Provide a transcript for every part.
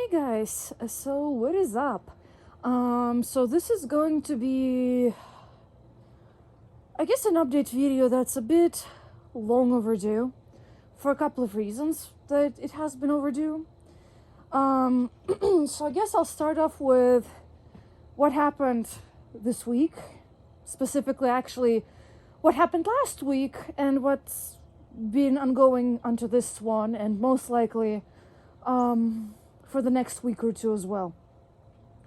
Hey guys, so what is up? So this is going to be, I guess, an update video that's a bit long overdue for a couple of reasons that it has been overdue. So I guess I'll start off with what happened this week, specifically actually what happened last week and what's been ongoing onto this one and most likely for the next week or two as well.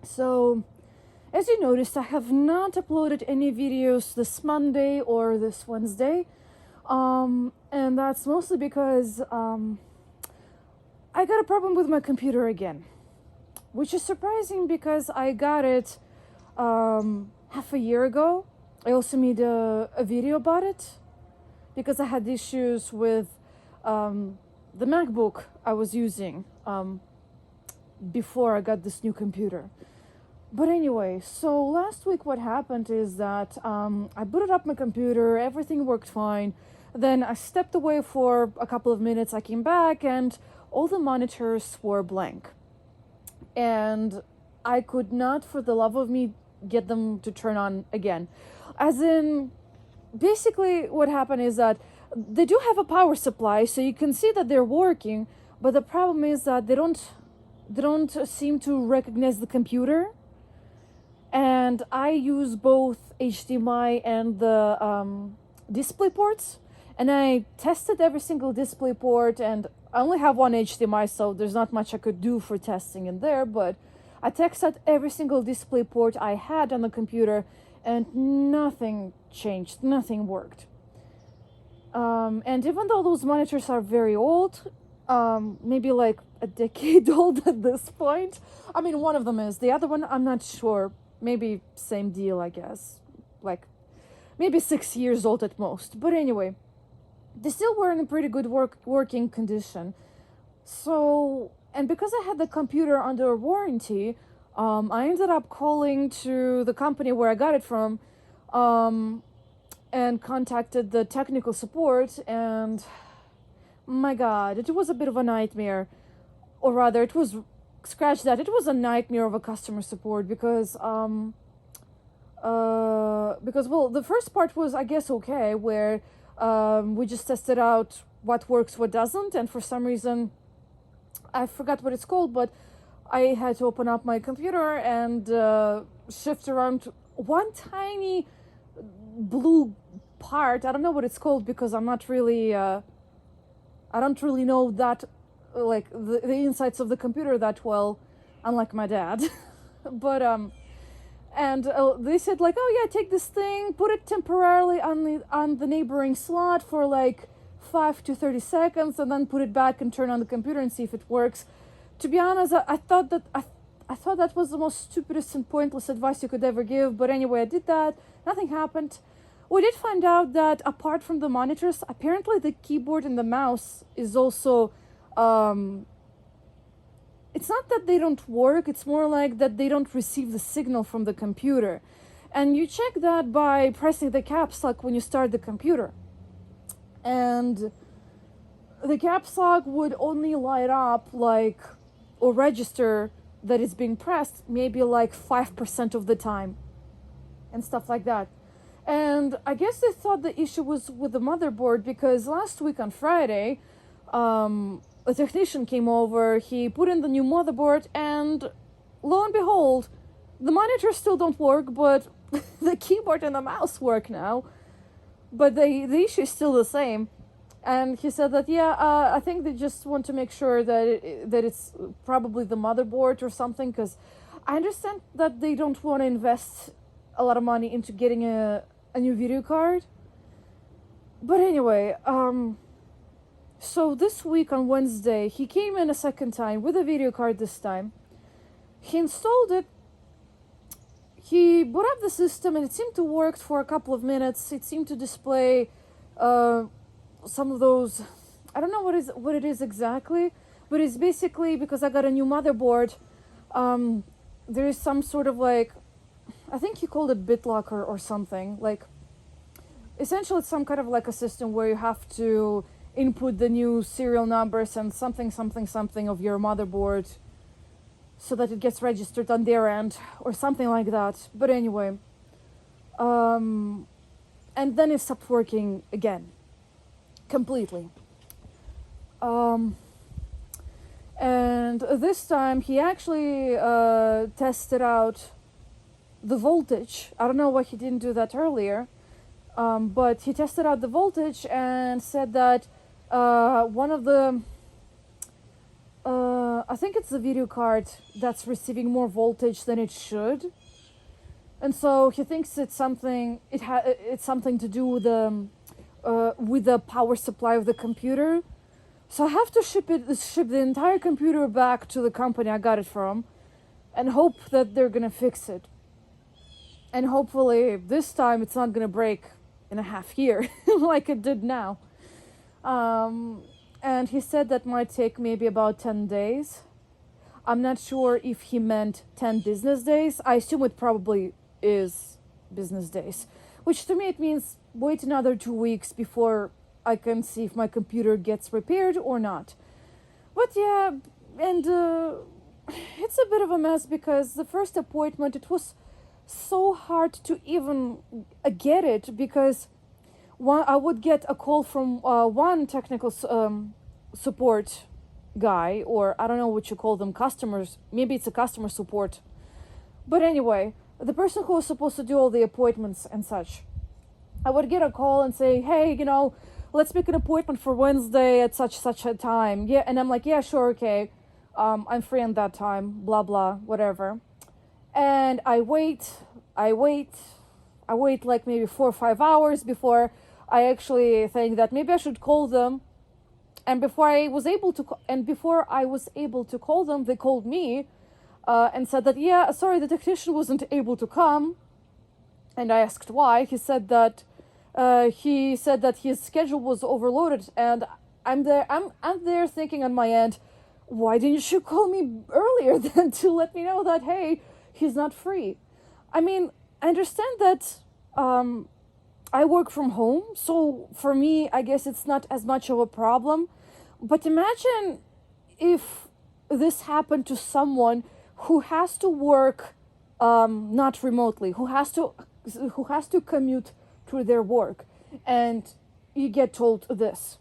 So, as you noticed, I have not uploaded any videos this Monday or this Wednesday, and that's mostly because I got a problem with my computer again, which is surprising because I got it half a year ago. I also made a video about it because I had issues with the MacBook I was using before I got this new computer. But anyway, so last week what happened is that I booted up my computer, everything worked fine. Then I stepped away for a couple of minutes, I came back and all the monitors were blank. And I could not for the love of me get them to turn on again. As in, basically what happened is that they do have a power supply, so you can see that they're working, but the problem is that they don't seem to recognize the computer. And I use both HDMI and the display ports, and I tested every single display port, and I only have one HDMI, so there's not much I could do for testing in there, but I tested every single display port I had on the computer and nothing changed, nothing worked. And even though those monitors are very old, maybe like a decade old at this point. I mean, one of them is. The other one, I'm not sure. Maybe same deal, I guess. Like, maybe 6 years old at most. But anyway, they still were in a pretty good working condition. So, and because I had the computer under warranty, I ended up calling to the company where I got it from, and contacted the technical support, and my god, it was a bit of a nightmare. Or rather, it was, scratch that, it was a nightmare of a customer support because, well, the first part was, I guess, okay, where we just tested out what works, what doesn't, and for some reason, I forgot what it's called, but I had to open up my computer and shift around one tiny blue part. I don't know what it's called because I'm not really, I don't really know that, like, the insides of the computer that well, unlike my dad. But, and they said, like, oh yeah, take this thing, put it temporarily on the neighboring slot for like 5 to 30 seconds, and then put it back and turn on the computer and see if it works. To be honest, I thought that was the most stupidest and pointless advice you could ever give. But anyway, I did that. Nothing happened. We did find out that apart from the monitors, apparently the keyboard and the mouse is also, it's not that they don't work, it's more like that they don't receive the signal from the computer. And you check that by pressing the caps lock when you start the computer. And the caps lock would only light up like, or register that it's being pressed maybe like 5% of the time and stuff like that. And I guess they thought the issue was with the motherboard because last week on Friday, a technician came over, he put in the new motherboard, and lo and behold, the monitors still don't work, but the keyboard and the mouse work now. But the issue is still the same. And he said that, yeah, I think they just want to make sure that that it's probably the motherboard or something, because I understand that they don't want to invest a lot of money into getting a new video card. But anyway, so this week on Wednesday, he came in a second time with a video card this time. He installed it. He boot up the system and it seemed to work for a couple of minutes. It seemed to display some of those, I don't know what it is exactly, but it's basically because I got a new motherboard. There is some sort of like, I think he called it BitLocker or something. Like, essentially it's some kind of like a system where you have to input the new serial numbers and something of your motherboard so that it gets registered on their end or something like that. But anyway, and then it stopped working again, completely. And this time he actually tested out the voltage. I don't know why he didn't do that earlier, but he tested out the voltage and said that one of the I think it's the video card that's receiving more voltage than it should, and so he thinks it's something. It's something to do with the power supply of the computer. So I have to ship the entire computer back to the company I got it from, and hope that they're gonna fix it. And hopefully this time it's not gonna break in a half year like it did now. And he said that might take maybe about 10 days. I'm not sure if he meant 10 business days. I assume it probably is business days, which to me it means wait another 2 weeks before I can see if my computer gets repaired or not. But yeah, and it's a bit of a mess because the first appointment, it was so hard to even get it because I would get a call from one technical support guy, or I don't know what you call them, customers. Maybe it's a customer support. But anyway, the person who was supposed to do all the appointments and such, I would get a call and say, hey, let's make an appointment for Wednesday at such a time. Yeah, and I'm like, yeah, sure, okay. I'm free on that time, blah, blah, whatever. And I wait like maybe 4 or 5 hours before I actually think that maybe I should call them. And before I was able to call them, they called me and said that, yeah, sorry, the technician wasn't able to come. And I asked why. He said that his schedule was overloaded. And I'm there thinking on my end, why didn't you call me earlier then to let me know that, hey, he's not free? I mean, I understand that I work from home, so for me, I guess it's not as much of a problem. But imagine if this happened to someone who has to work not remotely, who has to commute through their work, and you get told this.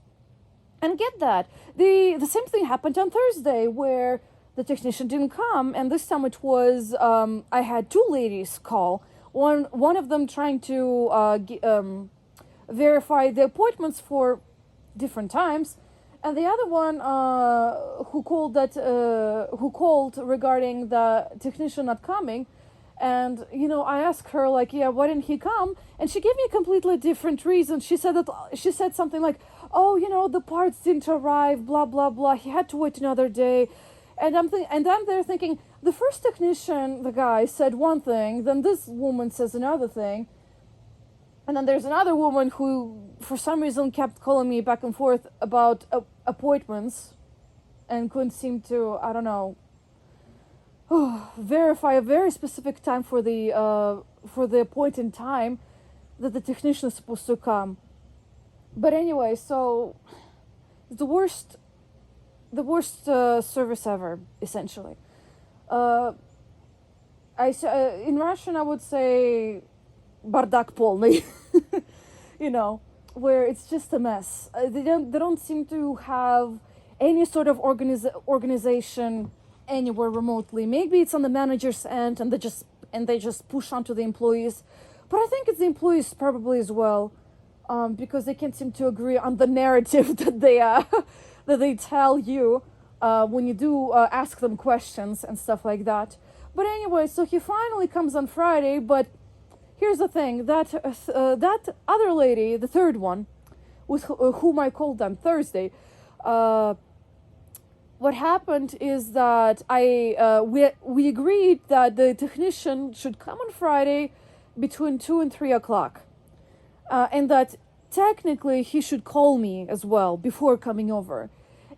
And get that. The same thing happened on Thursday where the technician didn't come, and this time it was I had 2 ladies call. One of them trying to verify the appointments for different times, and the other one who called regarding the technician not coming. And I asked her, like, yeah, why didn't he come? And she gave me a completely different reason. She said something like, oh, the parts didn't arrive, blah blah blah, he had to wait another day. And I'm there thinking, the first technician, the guy, said one thing, then this woman says another thing, and then there's another woman who for some reason kept calling me back and forth about appointments and couldn't seem to, I don't know, verify a very specific time for the appointed time that the technician is supposed to come. But anyway, so the worst service ever, essentially. In Russian I would say bardак полный, where it's just a mess. They don't seem to have any sort of organization anywhere remotely. Maybe it's on the manager's end, and they just push onto the employees. But I think it's the employees probably as well, because they can't seem to agree on the narrative that they tell you when you do ask them questions and stuff like that. But anyway, so he finally comes on Friday. But here's the thing: that other lady, the third one, with whom I called on Thursday. What happened is that we agreed that the technician should come on Friday between 2 and 3 o'clock, and that technically he should call me as well before coming over.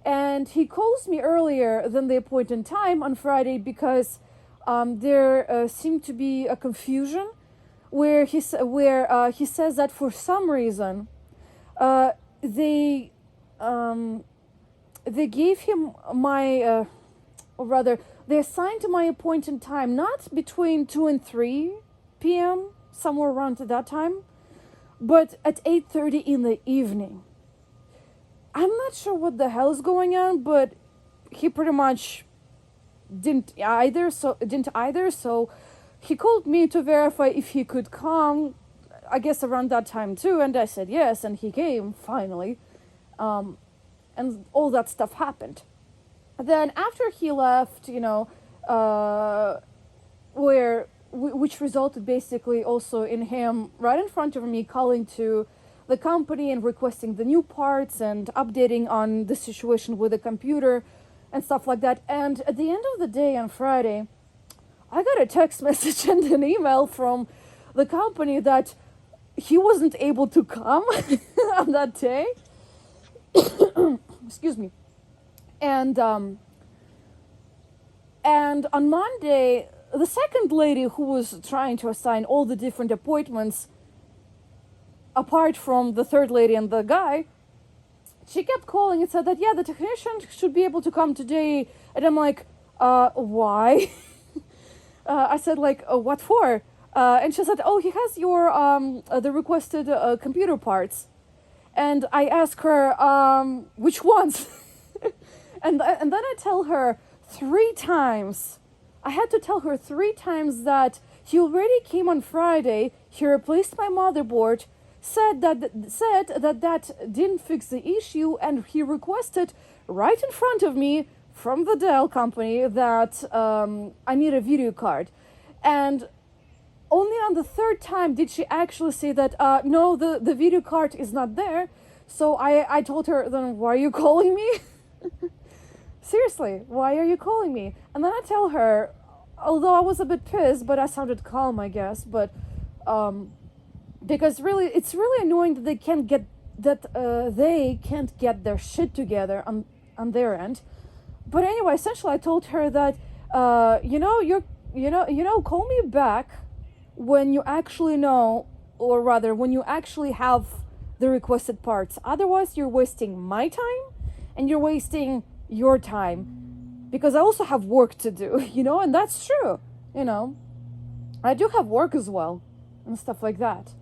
And he calls me earlier than the appointed time on Friday because there seemed to be a confusion where he says that for some reason they gave him my or rather, they assigned my appointed time not between 2 and 3 p.m., somewhere around that time, but at 8:30 in the evening. I'm not sure what the hell's going on, but he pretty much didn't either. So he called me to verify if he could come, I guess around that time too, and I said yes, and he came finally, and all that stuff happened. Then after he left, which resulted basically also in him right in front of me calling to the company and requesting the new parts and updating on the situation with the computer and stuff like that. And at the end of the day on Friday, I got a text message and an email from the company that he wasn't able to come on that day. Excuse me. And on Monday, the second lady who was trying to assign all the different appointments, apart from the third lady and the guy, she kept calling and said that, yeah, the technician should be able to come today. And I'm like, why? I said, like, what for? And she said, oh, he has your, the requested computer parts. And I asked her, which ones? and then I tell her 3 times. I had to tell her 3 times that he already came on Friday, he replaced my motherboard, said that didn't fix the issue, and he requested right in front of me from the Dell company that I need a video card. And only on the 3rd time did she actually say that, no, the video card is not there. So I told her, then why are you calling me? Seriously, why are you calling me? And then I tell her, although I was a bit pissed, but I sounded calm, I guess, but because really, it's really annoying that they can't get their shit together on their end. But anyway, essentially, I told her that call me back when you actually know, or rather, when you actually have the requested parts. Otherwise, you're wasting my time, and you're wasting your time, because I also have work to do, and that's true. I do have work as well and stuff like that.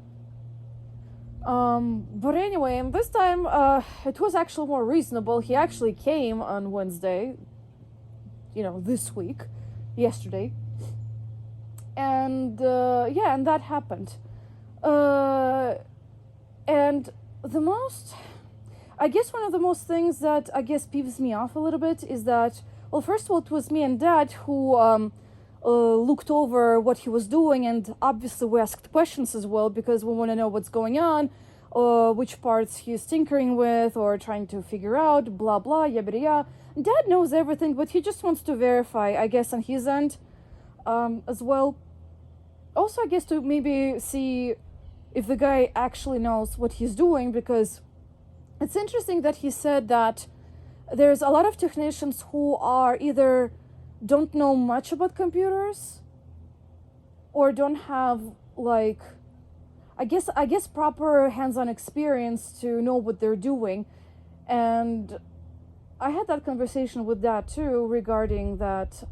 But anyway, and this time it was actually more reasonable. He actually came on Wednesday, this week, yesterday, and and that happened. And one of the most things that I guess peeves me off a little bit is that, well, first of all, it was me and Dad who looked over what he was doing, and obviously we asked questions as well because we want to know what's going on, which parts he's tinkering with or trying to figure out, blah blah, yabba yabba. Dad knows everything, but he just wants to verify, I guess, on his end as well. Also, I guess to maybe see if the guy actually knows what he's doing, because it's interesting that he said that there's a lot of technicians who are either don't know much about computers or don't have, like, I guess proper hands-on experience to know what they're doing. And I had that conversation with Dad too regarding that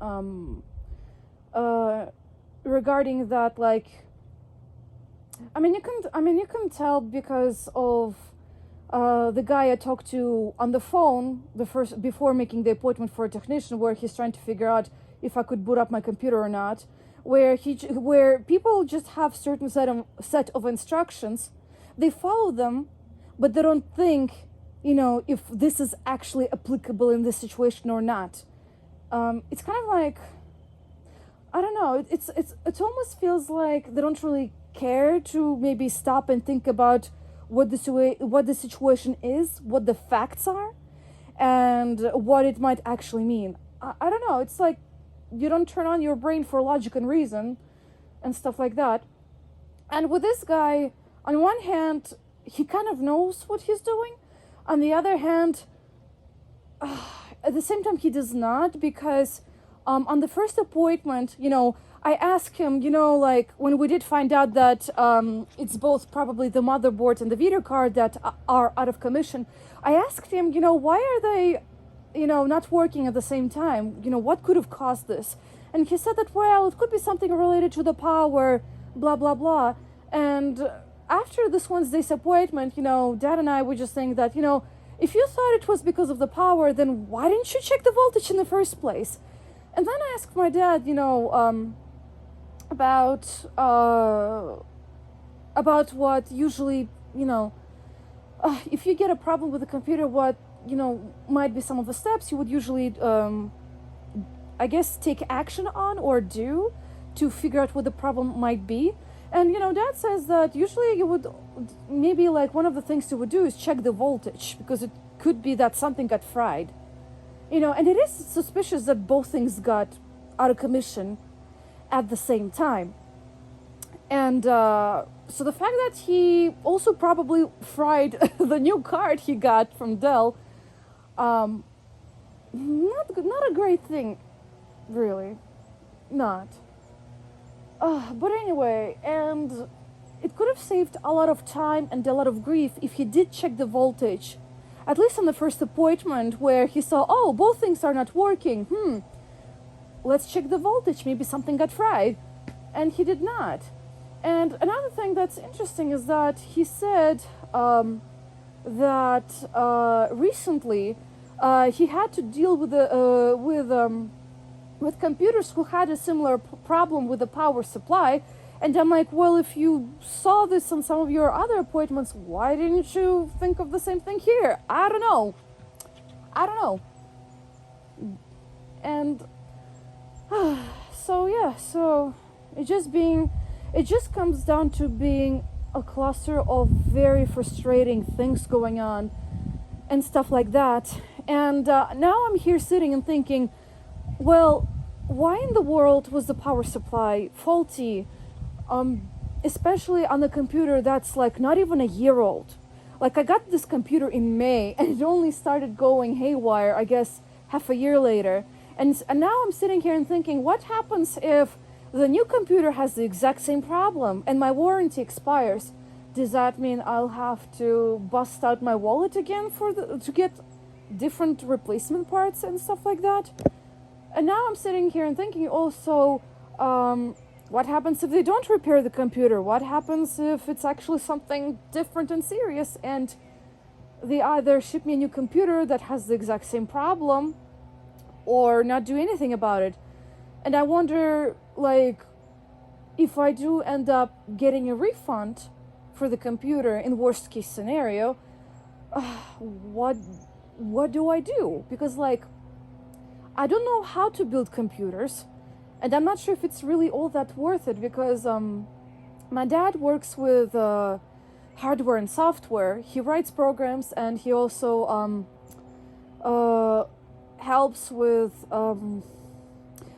like, you can tell because of the guy I talked to on the phone before making the appointment for a technician, where he's trying to figure out if I could boot up my computer or not, where people just have certain set of instructions, they follow them, but they don't think, if this is actually applicable in this situation or not. It's kind of like, I don't know, it almost feels like they don't really care to maybe stop and think about what the situation is, what the facts are, and what it might actually mean. I don't know, it's like you don't turn on your brain for logic and reason and stuff like that. And with this guy, on one hand, he kind of knows what he's doing. On the other hand, at the same time, he does not, because on the first appointment, I asked him, like, when we did find out that it's both probably the motherboard and the video card that are out of commission, I asked him, why are they not working at the same time. What could have caused this? And he said that, well, it could be something related to the power, blah, blah, blah. And after this one's disappointment, Dad and I were just saying that, if you thought it was because of the power, then why didn't you check the voltage in the first place? And then I asked my dad, about what usually, if you get a problem with the computer, what, might be some of the steps you would usually, I guess, take action on or do to figure out what the problem might be. And, Dad says that usually you would, maybe like one of the things you would do is check the voltage, because it could be that something got fried. And it is suspicious that both things got out of commission at the same time. And so the fact that he also probably fried the new card he got from Dell, not a great thing, really, not. But anyway, and it could have saved a lot of time and a lot of grief if he did check the voltage, at least on the first appointment where he saw, oh, both things are not working. Let's check the voltage. Maybe something got fried. And he did not. And another thing that's interesting is that he said that recently he had to deal with computers who had a similar problem with the power supply. And I'm like, well, if you saw this on some of your other appointments, why didn't you think of the same thing here? I don't know. And so it just comes down to being a cluster of very frustrating things going on and stuff like that. And now I'm here sitting and thinking, well, why in the world was the power supply faulty, especially on the computer that's like not even a year old? Like, I got this computer in May and it only started going haywire, I guess, half a year later. And now I'm sitting here and thinking, what happens if the new computer has the exact same problem and my warranty expires? Does that mean I'll have to bust out my wallet again to get different replacement parts and stuff like that? And now I'm sitting here and thinking also, what happens if they don't repair the computer? What happens if it's actually something different and serious and they either ship me a new computer that has the exact same problem or not do anything about it? And I wonder, like, if I do end up getting a refund for the computer in worst case scenario, what do I do? Because, like, I don't know how to build computers, and I'm not sure if it's really all that worth it, because my dad works with hardware and software. He writes programs, and he also helps with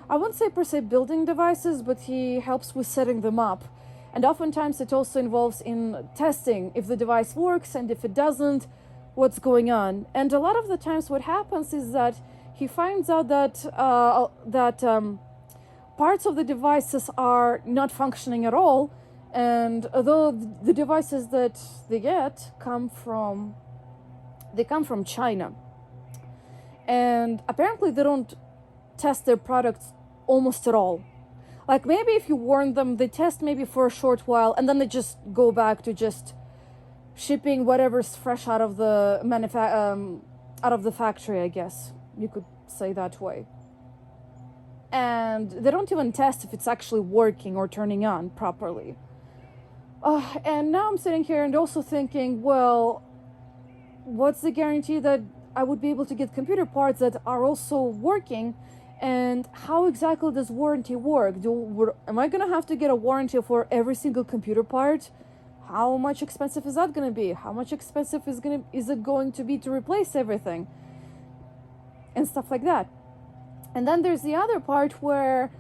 I wouldn't say per se building devices, but he helps with setting them up. And oftentimes it also involves in testing if the device works, and if it doesn't, what's going on. And a lot of the times what happens is that he finds out that parts of the devices are not functioning at all, and although the devices that they get come from China, and apparently they don't test their products almost at all. Like, maybe if you warn them, they test maybe for a short while, and then they just go back to just shipping whatever's fresh out of the out of the factory, I guess you could say that way. And they don't even test if it's actually working or turning on properly. And now I'm sitting here and also thinking, well, what's the guarantee that I would be able to get computer parts that are also working? And how exactly does warranty work? Am I gonna have to get a warranty for every single computer part? How much expensive is that gonna be? How much expensive is it going to be to replace everything? And stuff like that. And then there's the other part where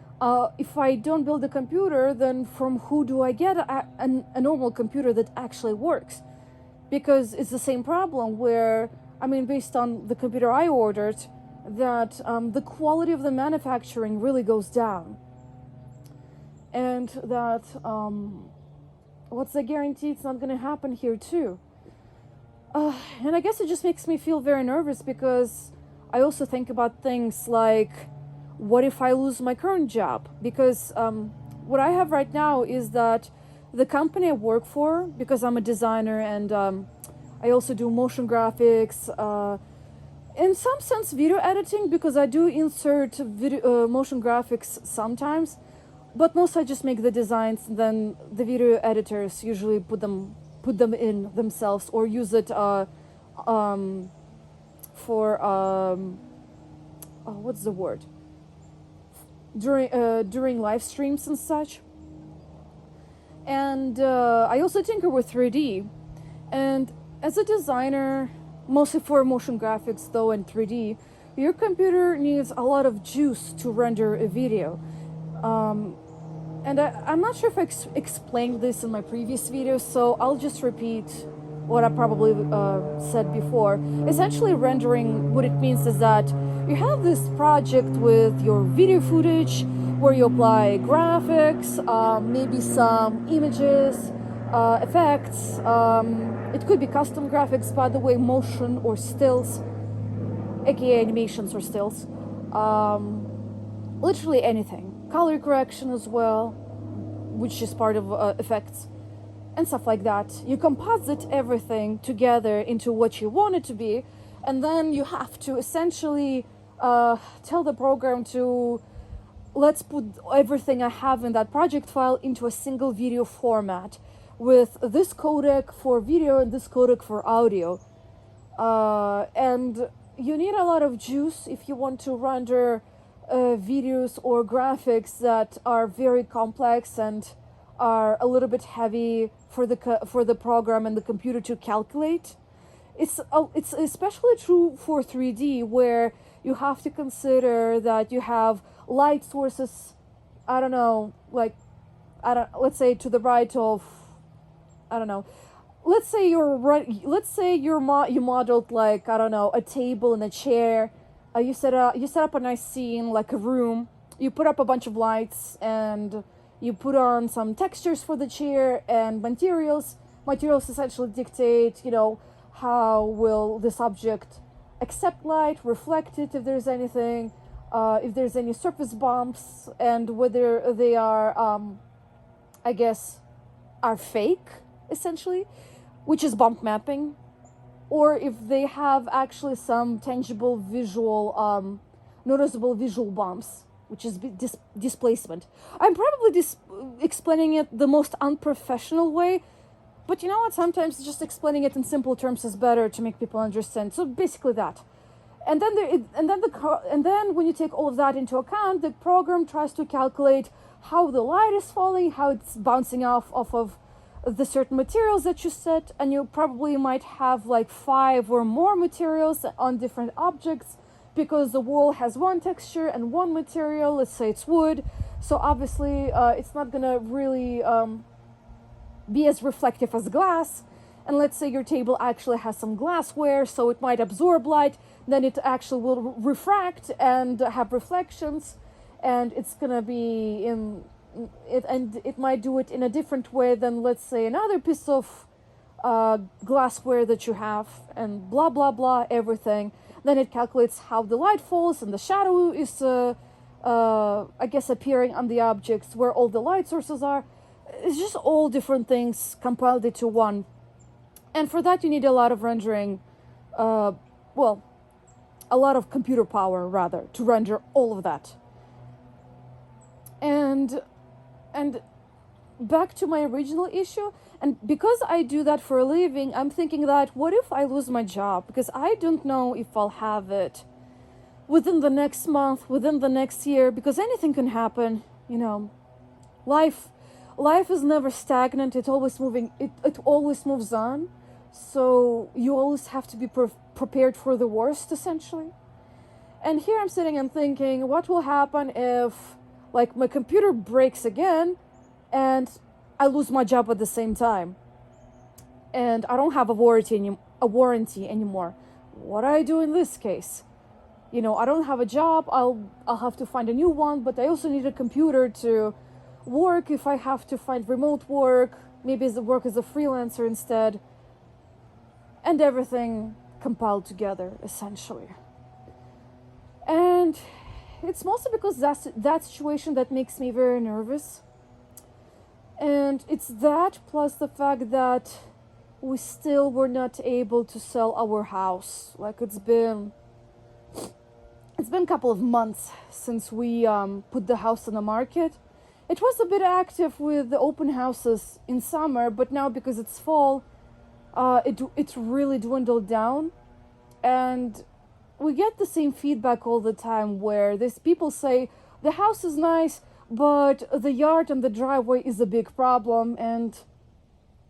if I don't build a computer, then from who do I get a normal computer that actually works? Because it's the same problem where, I mean, based on the computer I ordered, that the quality of the manufacturing really goes down. And that, what's the guarantee it's not going to happen here too? And I guess it just makes me feel very nervous, because I also think about things like, what if I lose my current job? Because what I have right now is that the company I work for, because I'm a designer and I also do motion graphics, in some sense video editing, because I do insert motion graphics sometimes, but most I just make the designs, and then the video editors usually put them in themselves, or use it for what's the word, during live streams and such. And I also tinker with 3D, and as a designer, mostly for motion graphics though and 3D, your computer needs a lot of juice to render a video. And I'm not sure if I explained this in my previous video, so I'll just repeat what I probably said before. Essentially, rendering, what it means is that you have this project with your video footage where you apply graphics, maybe some images, effects. It could be custom graphics, by the way, motion or stills, aka animations or stills. Literally anything. Color correction as well, which is part of effects and stuff like that. You composite everything together into what you want it to be, and then you have to essentially tell the program to, let's put everything I have in that project file into a single video format with this codec for video and this codec for audio. And you need a lot of juice if you want to render videos or graphics that are very complex and are a little bit heavy for the program and the computer to calculate. It's especially true for 3D, where you have to consider that you have light sources. I don't know, let's say to the right of, I don't know. Let's say you modeled, like, I don't know, a table and a chair. You set up a nice scene, like a room. You put up a bunch of lights and you put on some textures for the chair and materials. Materials essentially dictate, how will this object accept light, reflect it if there's anything, if there's any surface bumps, and whether they are, are fake, essentially, which is bump mapping, or if they have actually some tangible visual, noticeable visual bumps, which is displacement. I'm probably explaining it the most unprofessional way, but you know what? Sometimes just explaining it in simple terms is better to make people understand. So basically that. And then when you take all of that into account, the program tries to calculate how the light is falling, how it's bouncing off of the certain materials that you set, and you probably might have like 5 or more materials on different objects, because the wall has one texture and one material. Let's say it's wood, so obviously it's not gonna really be as reflective as glass. And let's say your table actually has some glassware, so it might absorb light, then it actually will refract and have reflections, and it's gonna be in it, and it might do it in a different way than, let's say, another piece of glassware that you have, and blah blah blah, everything. Then it calculates how the light falls and the shadow is appearing on the objects, where all the light sources are. It's just all different things compiled into one, and for that you need a lot of rendering, a lot of computer power rather, to render all of that. And back to my original issue, and because I do that for a living, I'm thinking that, what if I lose my job? Because I don't know if I'll have it within the next month, within the next year, because anything can happen. Life is never stagnant. It's always moving. It always moves on. So you always have to be prepared for the worst, essentially. And here I'm sitting and thinking, what will happen if, like, my computer breaks again and I lose my job at the same time, and I don't have a warranty anymore? What do I do in this case? I don't have a job. I'll have to find a new one, but I also need a computer to work if I have to find remote work, maybe work as a freelancer instead, and everything compiled together, essentially. And it's mostly because that's that situation that makes me very nervous. And it's that plus the fact that we still were not able to sell our house. Like it's been a couple of months since we put the house on the market. It was a bit active with the open houses in summer, but now because it's fall, it really dwindled down. And we get the same feedback all the time where these people say the house is nice, but the yard and the driveway is a big problem, and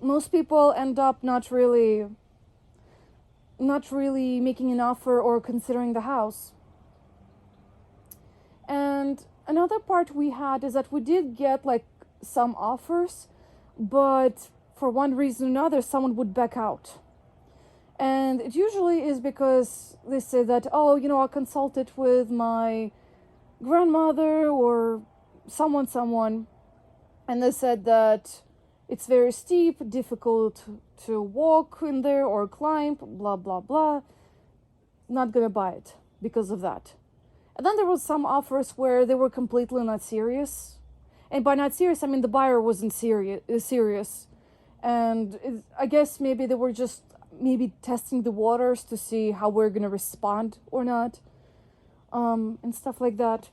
most people end up not really making an offer or considering the house. And another part we had is that we did get like some offers, but for one reason or another someone would back out. And it usually is because they say that, oh, I consulted with my grandmother or someone, and they said that it's very steep, difficult to walk in there or climb, blah, blah, blah. Not gonna buy it because of that. And then there was some offers where they were completely not serious. And by not serious, I mean the buyer wasn't serious. And I guess maybe they were just maybe testing the waters to see how we're gonna respond or not, and stuff like that.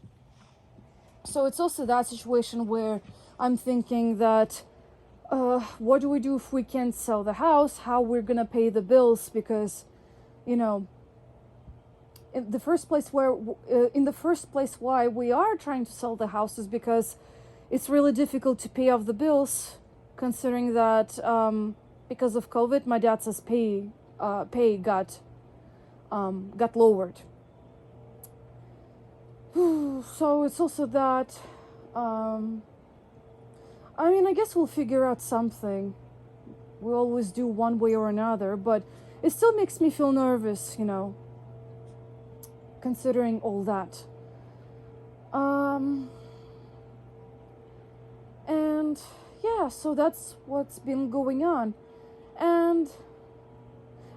So it's also that situation where I'm thinking that what do we do if we can't sell the house? How we're gonna pay the bills? Because, in the first place why we are trying to sell the house is because it's really difficult to pay off the bills, considering that because of COVID, my dad's pay got lowered. So it's also that. I guess we'll figure out something. We always do one way or another, but it still makes me feel nervous, considering all that. And yeah, so that's what's been going on. And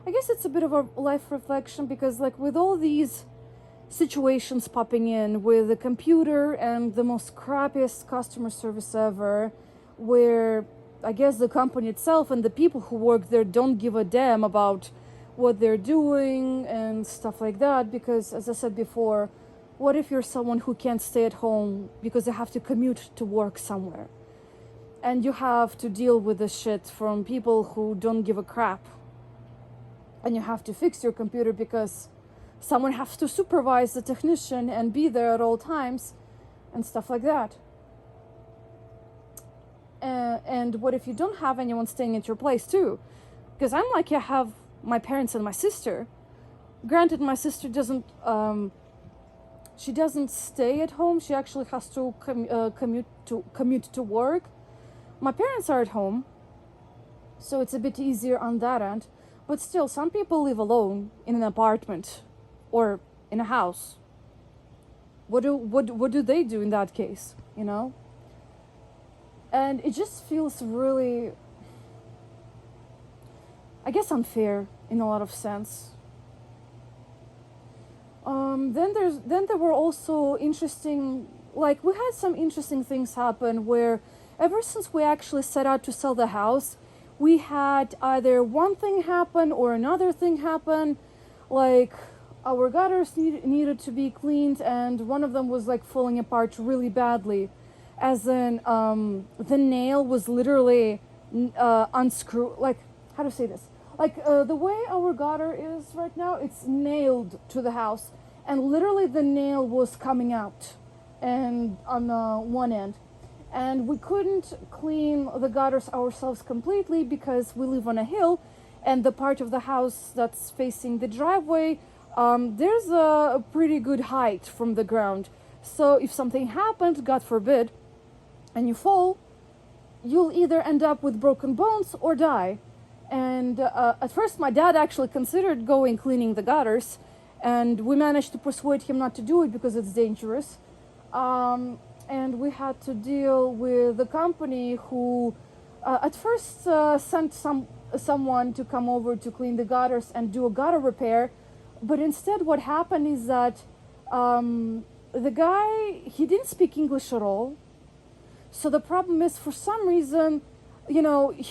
I guess it's a bit of a life reflection because, like, with all these situations popping in with the computer and the most crappiest customer service ever, where I guess the company itself and the people who work there don't give a damn about what they're doing and stuff like that, because as I said before, what if you're someone who can't stay at home because they have to commute to work somewhere, and you have to deal with the shit from people who don't give a crap, and you have to fix your computer because someone has to supervise the technician and be there at all times and stuff like that. And what if you don't have anyone staying at your place too? Because I'm lucky I have my parents and my sister. Granted, my sister doesn't stay at home. She actually has to commute to work. My parents are at home, so it's a bit easier on that end. But still, some people live alone in an apartment or in a house. What do they do in that case? And it just feels really, I guess, unfair in a lot of sense. Then there were also interesting, like, we had some interesting things happen where ever since we actually set out to sell the house, we had either one thing happen or another thing happen. Like, our gutters needed to be cleaned, and one of them was like falling apart really badly, as in the nail was literally unscrewed. Like, how to say this? Like, the way our gutter is right now, it's nailed to the house, and literally the nail was coming out and on one end, and we couldn't clean the gutters ourselves completely because we live on a hill, and the part of the house that's facing the driveway, there's a pretty good height from the ground. So if something happened, God forbid, and you fall, you'll either end up with broken bones or die. And at first my dad actually considered cleaning the gutters, and we managed to persuade him not to do it because it's dangerous. And we had to deal with the company who at first sent someone to come over to clean the gutters and do a gutter repair. But instead what happened is that The guy, he didn't speak English at all. So the problem is, for some reason, he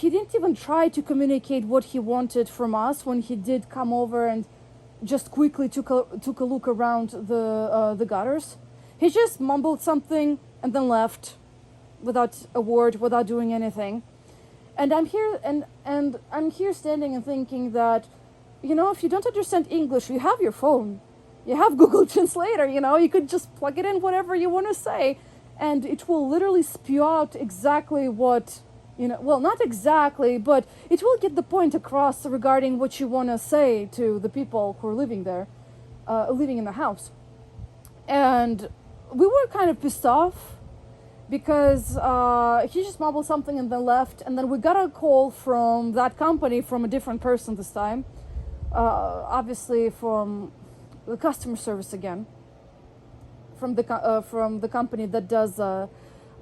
didn't even try to communicate what he wanted from us when he did come over and just quickly took a look around the gutters. He just mumbled something and then left without a word, without doing anything. And I'm here and I'm here standing and thinking that, if you don't understand English, you have your phone. You have Google Translator, you could just plug it in whatever you want to say, and it will literally spew out exactly what, well, not exactly, but it will get the point across regarding what you want to say to the people who are living there, living in the house. And we were kind of pissed off because he just mumbled something and then left, and then we got a call from that company, from a different person this time, obviously from the customer service again, from the company that does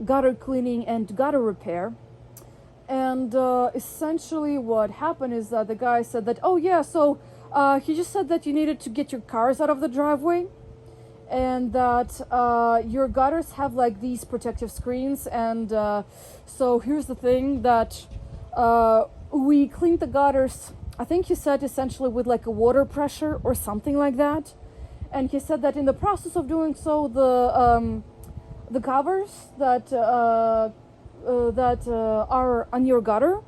gutter cleaning and gutter repair. And essentially what happened is that the guy said that, oh yeah, so he just said that you needed to get your cars out of the driveway, and that your gutters have like these protective screens, and so here's the thing, that we cleaned the gutters, I think he said essentially with like a water pressure or something like that. And he said that in the process of doing so, the covers that are on your gutter,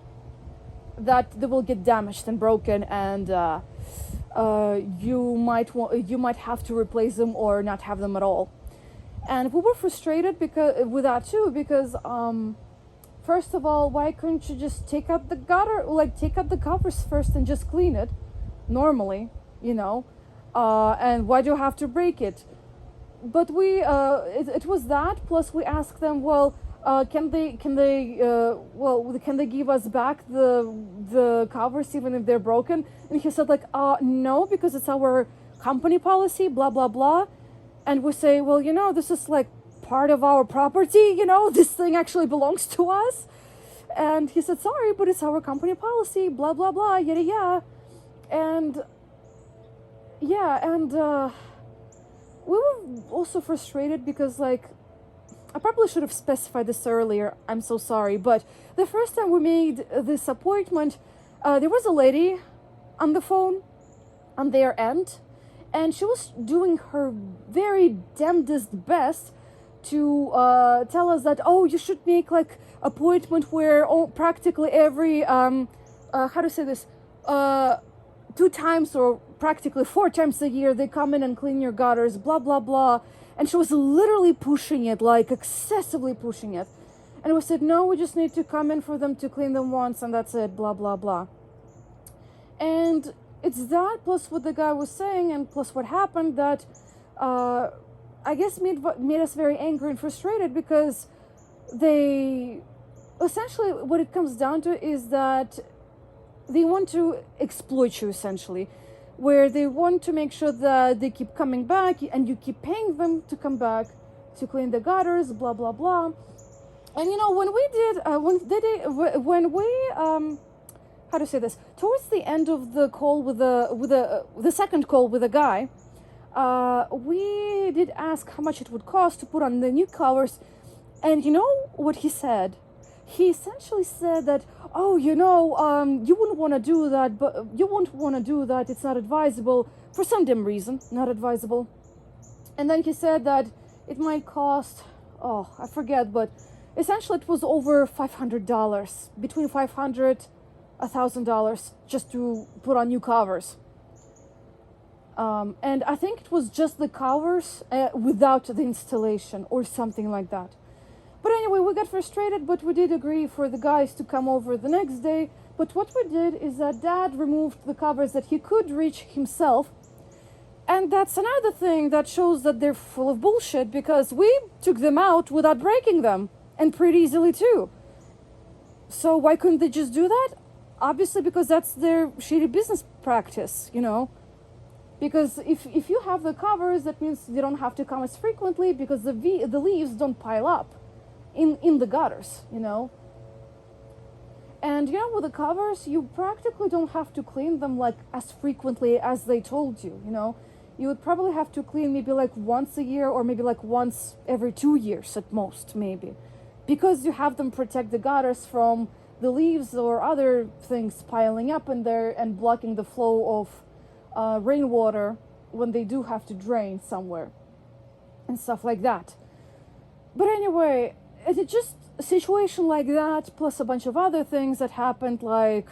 that they will get damaged and broken, and you might have to replace them or not have them at all. And we were frustrated with that too, because first of all, why couldn't you just take out the gutter, like take out the covers first and just clean it normally, and why do you have to break it? But it was that, plus we asked them, well, can they give us back the covers even if they're broken? And he said like, no, because it's our company policy, blah blah blah. And we say, well, this is like part of our property, this thing actually belongs to us. And he said, sorry, but it's our company policy, blah blah blah, yada yada. And we were also frustrated because, like, I probably should have specified this earlier, I'm so sorry, but the first time we made this appointment, there was a lady on the phone on their end, and she was doing her very damnedest best to tell us that, oh, you should make like appointment where practically every how to say this, 2 times or practically 4 times a year they come in and clean your gutters, blah blah blah. And she was literally pushing it, like excessively pushing it. And we said, no, we just need to come in for them to clean them once and that's it, blah blah blah. And it's that plus what the guy was saying and plus what happened that I guess made us very angry and frustrated, because they essentially, what it comes down to is that they want to exploit you, essentially, where they want to make sure that they keep coming back and you keep paying them to come back to clean the gutters, blah blah blah. And when we how to say this, towards the end of the call with the second call with the guy, we did ask how much it would cost to put on the new covers. And you know what he said? He essentially said that, oh, you wouldn't want to do that, but you won't want to do that, it's not advisable, for some damn reason, not advisable. And then he said that it might cost, oh, I forget, but essentially it was over $500, between $500, $1,000, just to put on new covers. And I think it was just the covers without the installation or something like that. But anyway, we got frustrated, but we did agree for the guys to come over the next day. But what we did is that Dad removed the covers that he could reach himself. And that's another thing that shows that they're full of bullshit, because we took them out without breaking them, and pretty easily too. So why couldn't they just do that? Obviously because that's their shitty business practice, Because if you have the covers, that means you don't have to come as frequently, because the leaves don't pile up in the gutters, And with the covers, you practically don't have to clean them like as frequently as they told you, you would probably have to clean maybe like once a year, or maybe like once every 2 years at most, maybe, because you have them protect the gutters from the leaves or other things piling up in there and blocking the flow of rainwater when they do have to drain somewhere and stuff like that. But anyway, it's just a situation like that, plus a bunch of other things that happened, like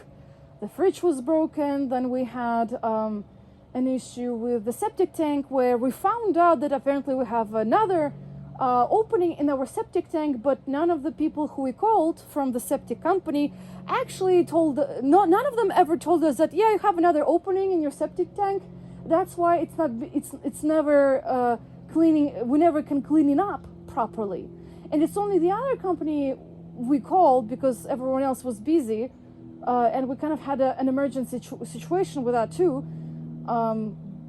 the fridge was broken. Then we had an issue with the septic tank, where we found out that apparently we have another opening in our septic tank, but none of the people who we called from the septic company actually told, none of them ever told us that, yeah, you have another opening in your septic tank. That's why it's never cleaning, we never can clean it up properly. And it's only the other company we called because everyone else was busy, and we kind of had an emergency situation with that too,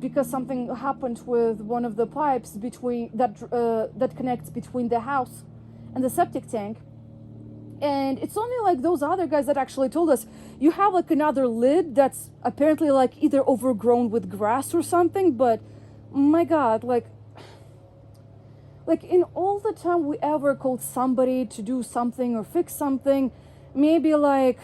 because something happened with one of the pipes between that connects between the house and the septic tank. And it's only like those other guys that actually told us, you have like another lid that's apparently like either overgrown with grass or something. But my God, like in all the time we ever called somebody to do something or fix something, maybe like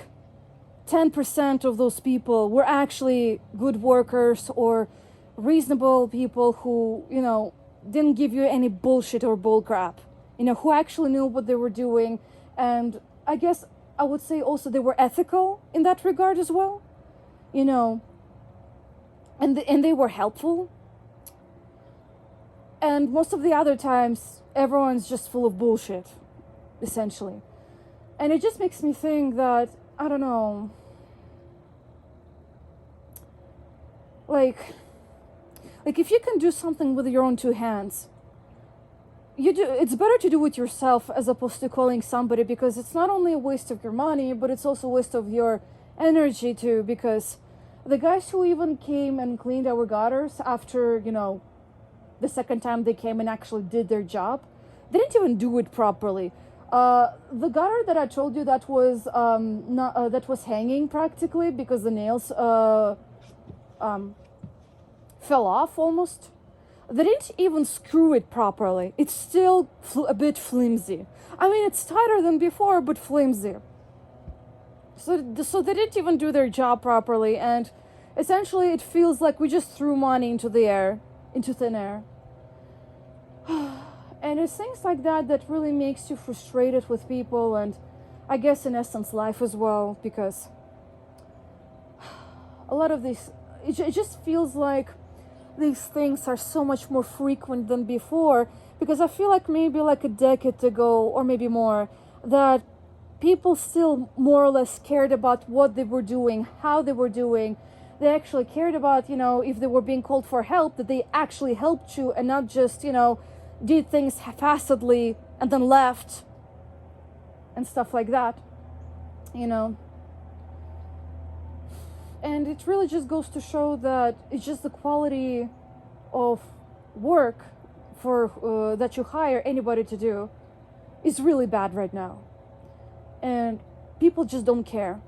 10% of those people were actually good workers or reasonable people who, you know, didn't give you any bullshit or bull crap, you know, who actually knew what they were doing. And I guess I would say also they were ethical in that regard as well, you know, and they were helpful. And most of the other times, everyone's just full of bullshit, essentially. And it just makes me think that, I don't know, like if you can do something with your own two hands, it's better to do it yourself as opposed to calling somebody, because it's not only a waste of your money, but it's also a waste of your energy too, because the guys who even came and cleaned our gutters after, you know, the second time they came and actually did their job, they didn't even do it properly. The gutter that I told you that was that was hanging practically because the nails fell off almost. They didn't even screw it properly. It's still a bit flimsy. I mean, it's tighter than before, but flimsy. So they didn't even do their job properly, and essentially it feels like we just threw money into thin air. And it's things like that that really makes you frustrated with people, and I guess in essence life as well, because a lot of these, it just feels like these things are so much more frequent than before, because I feel like maybe like a decade ago or maybe more, that people still more or less cared about what they were doing, how they were doing. They actually cared about, you know, if they were being called for help, that they actually helped you and not just, you know, did things haphazardly and then left and stuff like that, you know. And it really just goes to show that it's just the quality of work for that you hire anybody to do is really bad right now. And people just don't care.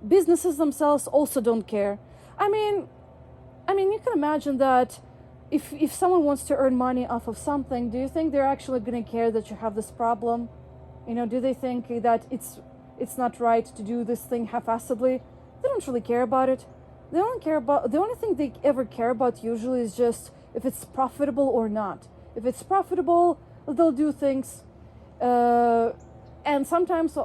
Businesses themselves also don't care. I mean, you can imagine that if someone wants to earn money off of something, do you think they're actually going to care that you have this problem? You know, do they think that it's not right to do this thing haphazardly? They don't really care about it. The only thing they ever care about usually is just if it's profitable or not. If it's profitable, they'll do things, and sometimes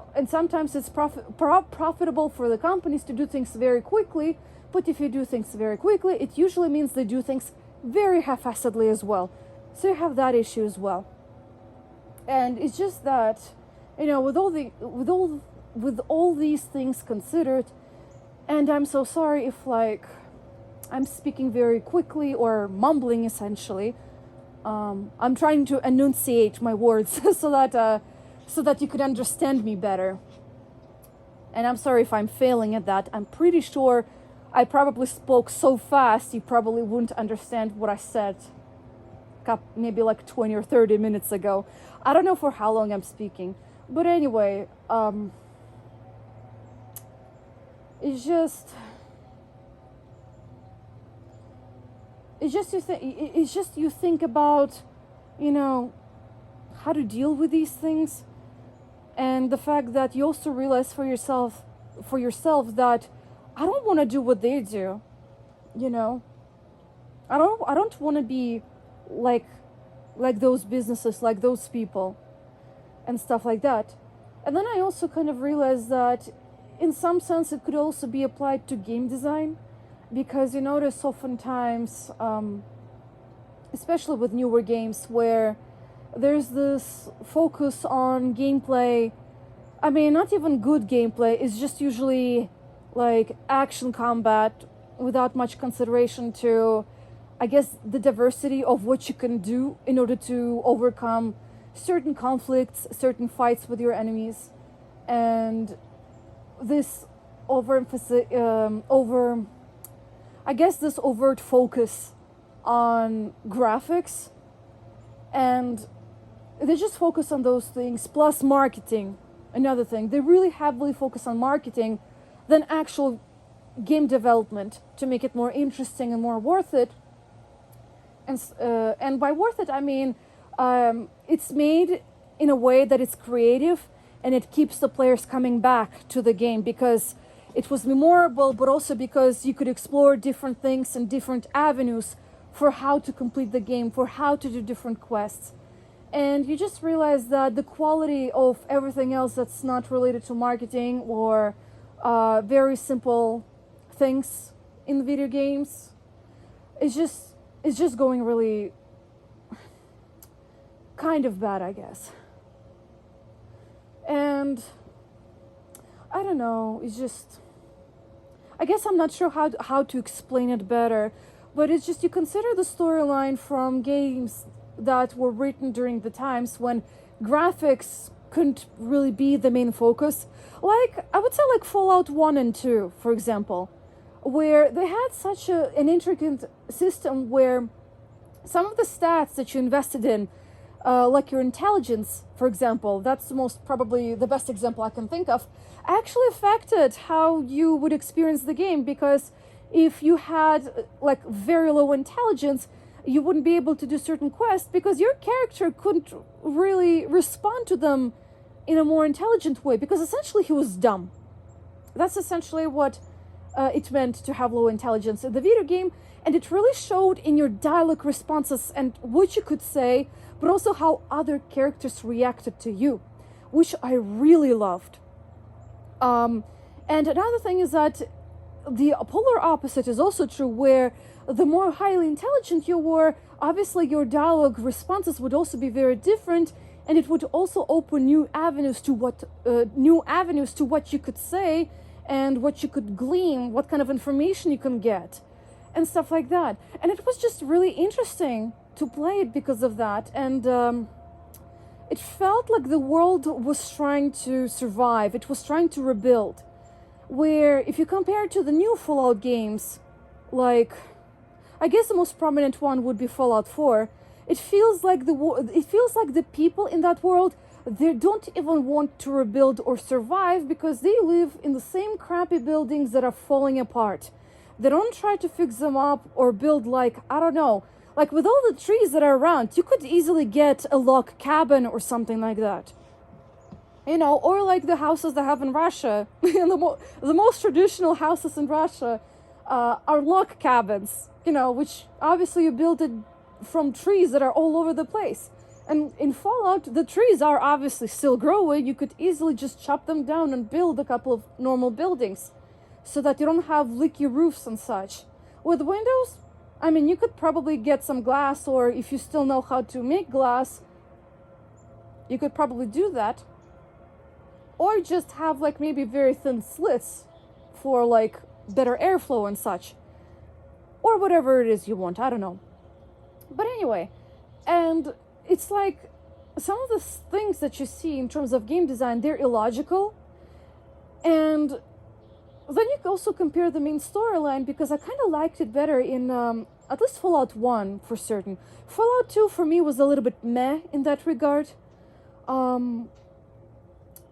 it's profitable for the companies to do things very quickly. But if you do things very quickly, it usually means they do things very haphazardly as well. So you have that issue as well. And it's just that, you know, with all these things considered, and I'm so sorry if like I'm speaking very quickly or mumbling essentially. I'm trying to enunciate my words so that you could understand me better. And I'm sorry if I'm failing at that. I'm pretty sure I probably spoke so fast you probably wouldn't understand what I said maybe like 20 or 30 minutes ago. I don't know for how long I'm speaking. But anyway, it's just, it's just you think about, you know, how to deal with these things, and the fact that you also realize for yourself that I don't want to do what they do, you know. I don't want to be like those businesses, like those people and stuff like that. And then I also kind of realized that in some sense it could also be applied to game design, because you notice oftentimes, especially with newer games, where there's this focus on gameplay. I mean, not even good gameplay, it's just usually like action combat without much consideration to, I guess, the diversity of what you can do in order to overcome certain conflicts, certain fights with your enemies. And this this overt focus on graphics, and they just focus on those things, plus marketing. Another thing, they really heavily focus on marketing than actual game development to make it more interesting and more worth it. And by worth it, I mean it's made in a way that it's creative and it keeps the players coming back to the game because it was memorable, but also because you could explore different things and different avenues for how to complete the game, for how to do different quests. And you just realize that the quality of everything else that's not related to marketing or very simple things in video games is just going really kind of bad, I guess. And I don't know, it's just, I guess I'm not sure how to explain it better, but it's just, you consider the storyline from games that were written during the times when graphics couldn't really be the main focus. Like, I would say like Fallout 1 and 2, for example, where they had such an intricate system where some of the stats that you invested in, like your intelligence, for example, that's probably the best example I can think of, actually affected how you would experience the game, because if you had like very low intelligence, you wouldn't be able to do certain quests because your character couldn't really respond to them in a more intelligent way, because essentially he was dumb. That's essentially what it meant to have low intelligence in the video game, and it really showed in your dialogue responses and what you could say, but also how other characters reacted to you, which I really loved. And another thing is that the polar opposite is also true, where the more highly intelligent you were, obviously your dialogue responses would also be very different, and it would also open new avenues to what you could say and what you could glean, what kind of information you can get, and stuff like that. And it was just really interesting to play it because of that. And it felt like the world was trying to survive. It was trying to rebuild. Where if you compare it to the new Fallout games, like, I guess the most prominent one would be Fallout 4, it feels like the people in that world, they don't even want to rebuild or survive because they live in the same crappy buildings that are falling apart. They don't try to fix them up or build, like, I don't know, like with all the trees that are around, you could easily get a log cabin or something like that. You know, or like the houses they have in Russia. The most traditional houses in Russia are log cabins, you know, which obviously you build it from trees that are all over the place. And in Fallout, the trees are obviously still growing. You could easily just chop them down and build a couple of normal buildings so that you don't have leaky roofs and such. With windows, I mean, you could probably get some glass, or if you still know how to make glass, you could probably do that. Or just have like maybe very thin slits for like better airflow and such. Or whatever it is you want, I don't know. But anyway, and it's like some of the things that you see in terms of game design, they're illogical. And then you can also compare the main storyline, because I kind of liked it better in at least Fallout 1 for certain. Fallout 2 for me was a little bit meh in that regard.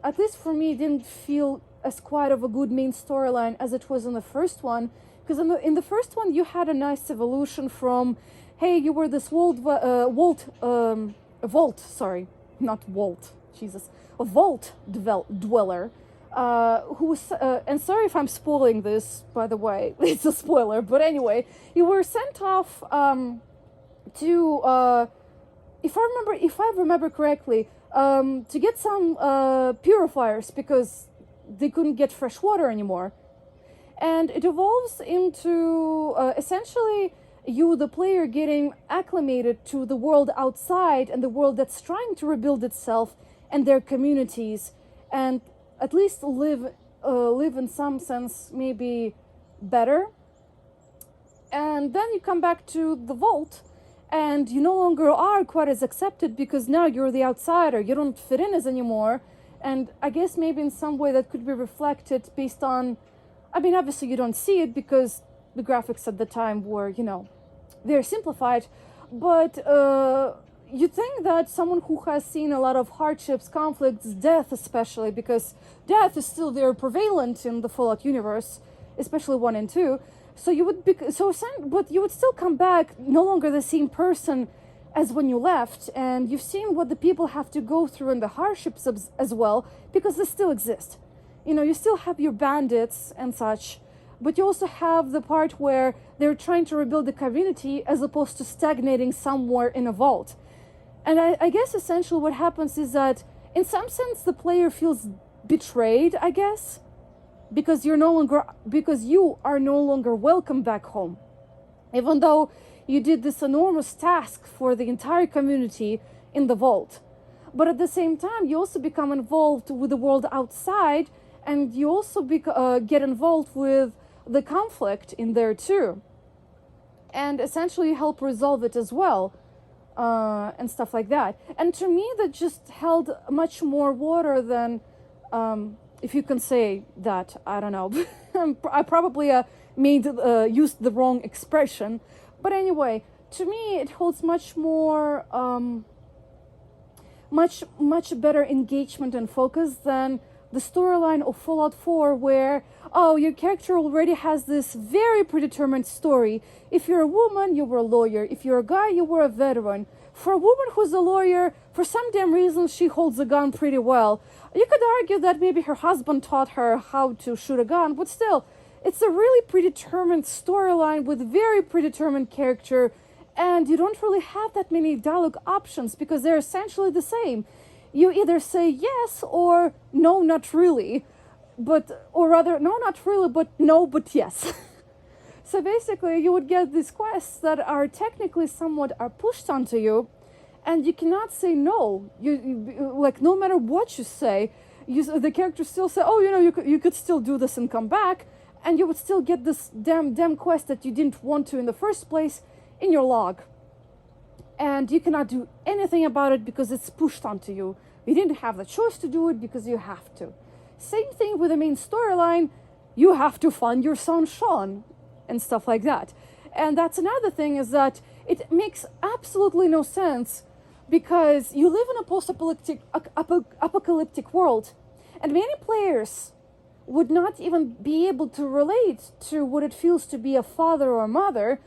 At least for me, it didn't feel as quite of a good main storyline as it was in the first one, Because in the first one, you had a nice evolution from, hey, you were this vault, sorry, not Walt, Jesus, a vault dweller, who was, and sorry if I'm spoiling this, by the way, it's a spoiler, but anyway, you were sent off to, if I remember correctly, to get some purifiers because they couldn't get fresh water anymore. And it evolves into essentially you, the player, getting acclimated to the world outside and the world that's trying to rebuild itself and their communities, and at least live in some sense maybe better. And then you come back to the vault, and you no longer are quite as accepted because now you're the outsider. You don't fit in as anymore. And I guess maybe in some way that could be reflected based on, I mean, obviously you don't see it because the graphics at the time were, very simplified. But you think that someone who has seen a lot of hardships, conflicts, death especially, because death is still very prevalent in the Fallout universe, especially 1 and 2. So you would be, but you would still come back no longer the same person as when you left, and you've seen what the people have to go through and the hardships as well, because they still exist. You still have your bandits and such, but you also have the part where they're trying to rebuild the community as opposed to stagnating somewhere in a vault. And I guess essentially what happens is that in some sense the player feels betrayed, I guess, because you are no longer welcome back home, even though you did this enormous task for the entire community in the vault. But at the same time, you also become involved with the world outside, and you also get involved with the conflict in there too, and essentially help resolve it as well, and stuff like that. And to me, that just held much more water than, if you can say that, I don't know. I probably used the wrong expression. But anyway, to me, it holds much more, much better engagement and focus than the storyline of Fallout 4, where, your character already has this very predetermined story. If you're a woman, you were a lawyer. If you're a guy, you were a veteran. For a woman who's a lawyer, for some damn reason, she holds a gun pretty well. You could argue that maybe her husband taught her how to shoot a gun, but still, it's a really predetermined storyline with very predetermined character, and you don't really have that many dialogue options because they're essentially the same. You either say yes or no, not really, or rather, no, not really, but no, but yes. So basically, you would get these quests that are technically somewhat are pushed onto you, and you cannot say no. You like, no matter what you say, the character still say, oh, you could still do this and come back, and you would still get this damn quest that you didn't want to in the first place in your log. And you cannot do anything about it because it's pushed onto you. You didn't have the choice to do it because you have to. Same thing with the main storyline. You have to find your son Sean and stuff like that. And that's another thing, is that it makes absolutely no sense because you live in a post-apocalyptic world, and many players would not even be able to relate to what it feels to be a father or mother,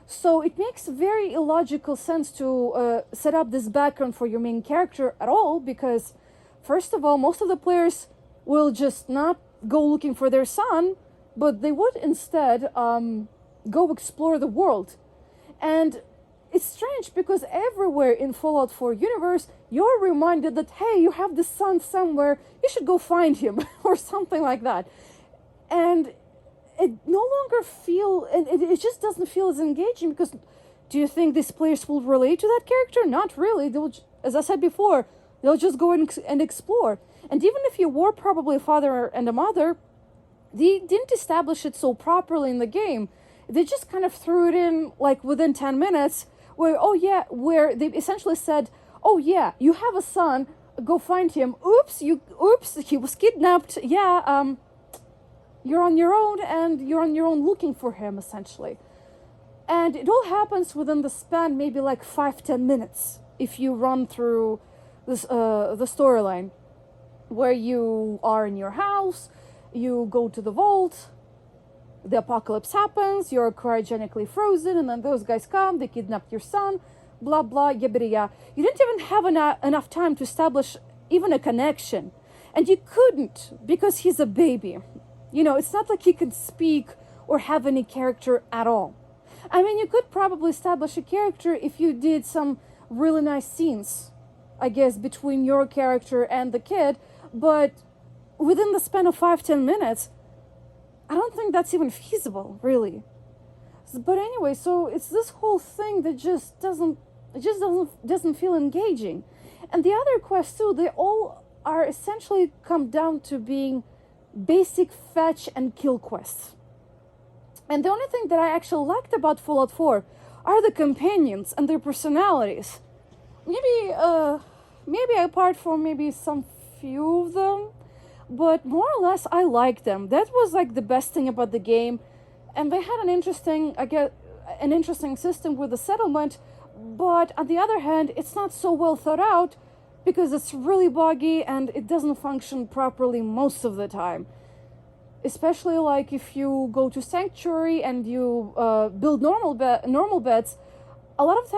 So it makes very illogical sense to set up this background for your main character at all, because first of all, most of the players will just not go looking for their son, but they would instead go explore the world. And it's strange because everywhere in Fallout 4 universe, you're reminded that, hey, you have this son somewhere, you should go find him, or something like that. And it no longer it just doesn't feel as engaging, because do you think these players will relate to that character? Not really. They'll, as I said before, they'll just go and explore. And even if you were probably a father and a mother, they didn't establish it so properly in the game. They just kind of threw it in like within 10 minutes, where they essentially said, oh yeah, you have a son, go find him. Oops, he was kidnapped. Yeah, you're on your own, and you're on your own looking for him, essentially. And it all happens within the span maybe like 5-10 minutes if you run through this the storyline, where you are in your house, you go to the vault, the apocalypse happens, you're cryogenically frozen, and then those guys come, they kidnap your son, blah blah, yabba. You didn't even have enough time to establish even a connection. And you couldn't, because he's a baby. You know, it's not like he could speak or have any character at all. I mean, you could probably establish a character if you did some really nice scenes, I guess, between your character and the kid, but within the span of 5-10 minutes, I don't think that's even feasible, really. But anyway, so it's this whole thing that just doesn't feel engaging. And the other quests too, they all are essentially come down to being basic fetch and kill quests. And the only thing that I actually liked about Fallout 4 are the companions and their personalities. Maybe apart from maybe some few of them, but more or less I liked them. That was like the best thing about the game. And they had an interesting system with the settlement, but on the other hand, it's not so well thought out because it's really buggy and it doesn't function properly most of the time. Especially like if you go to Sanctuary and you build normal beds, a lot of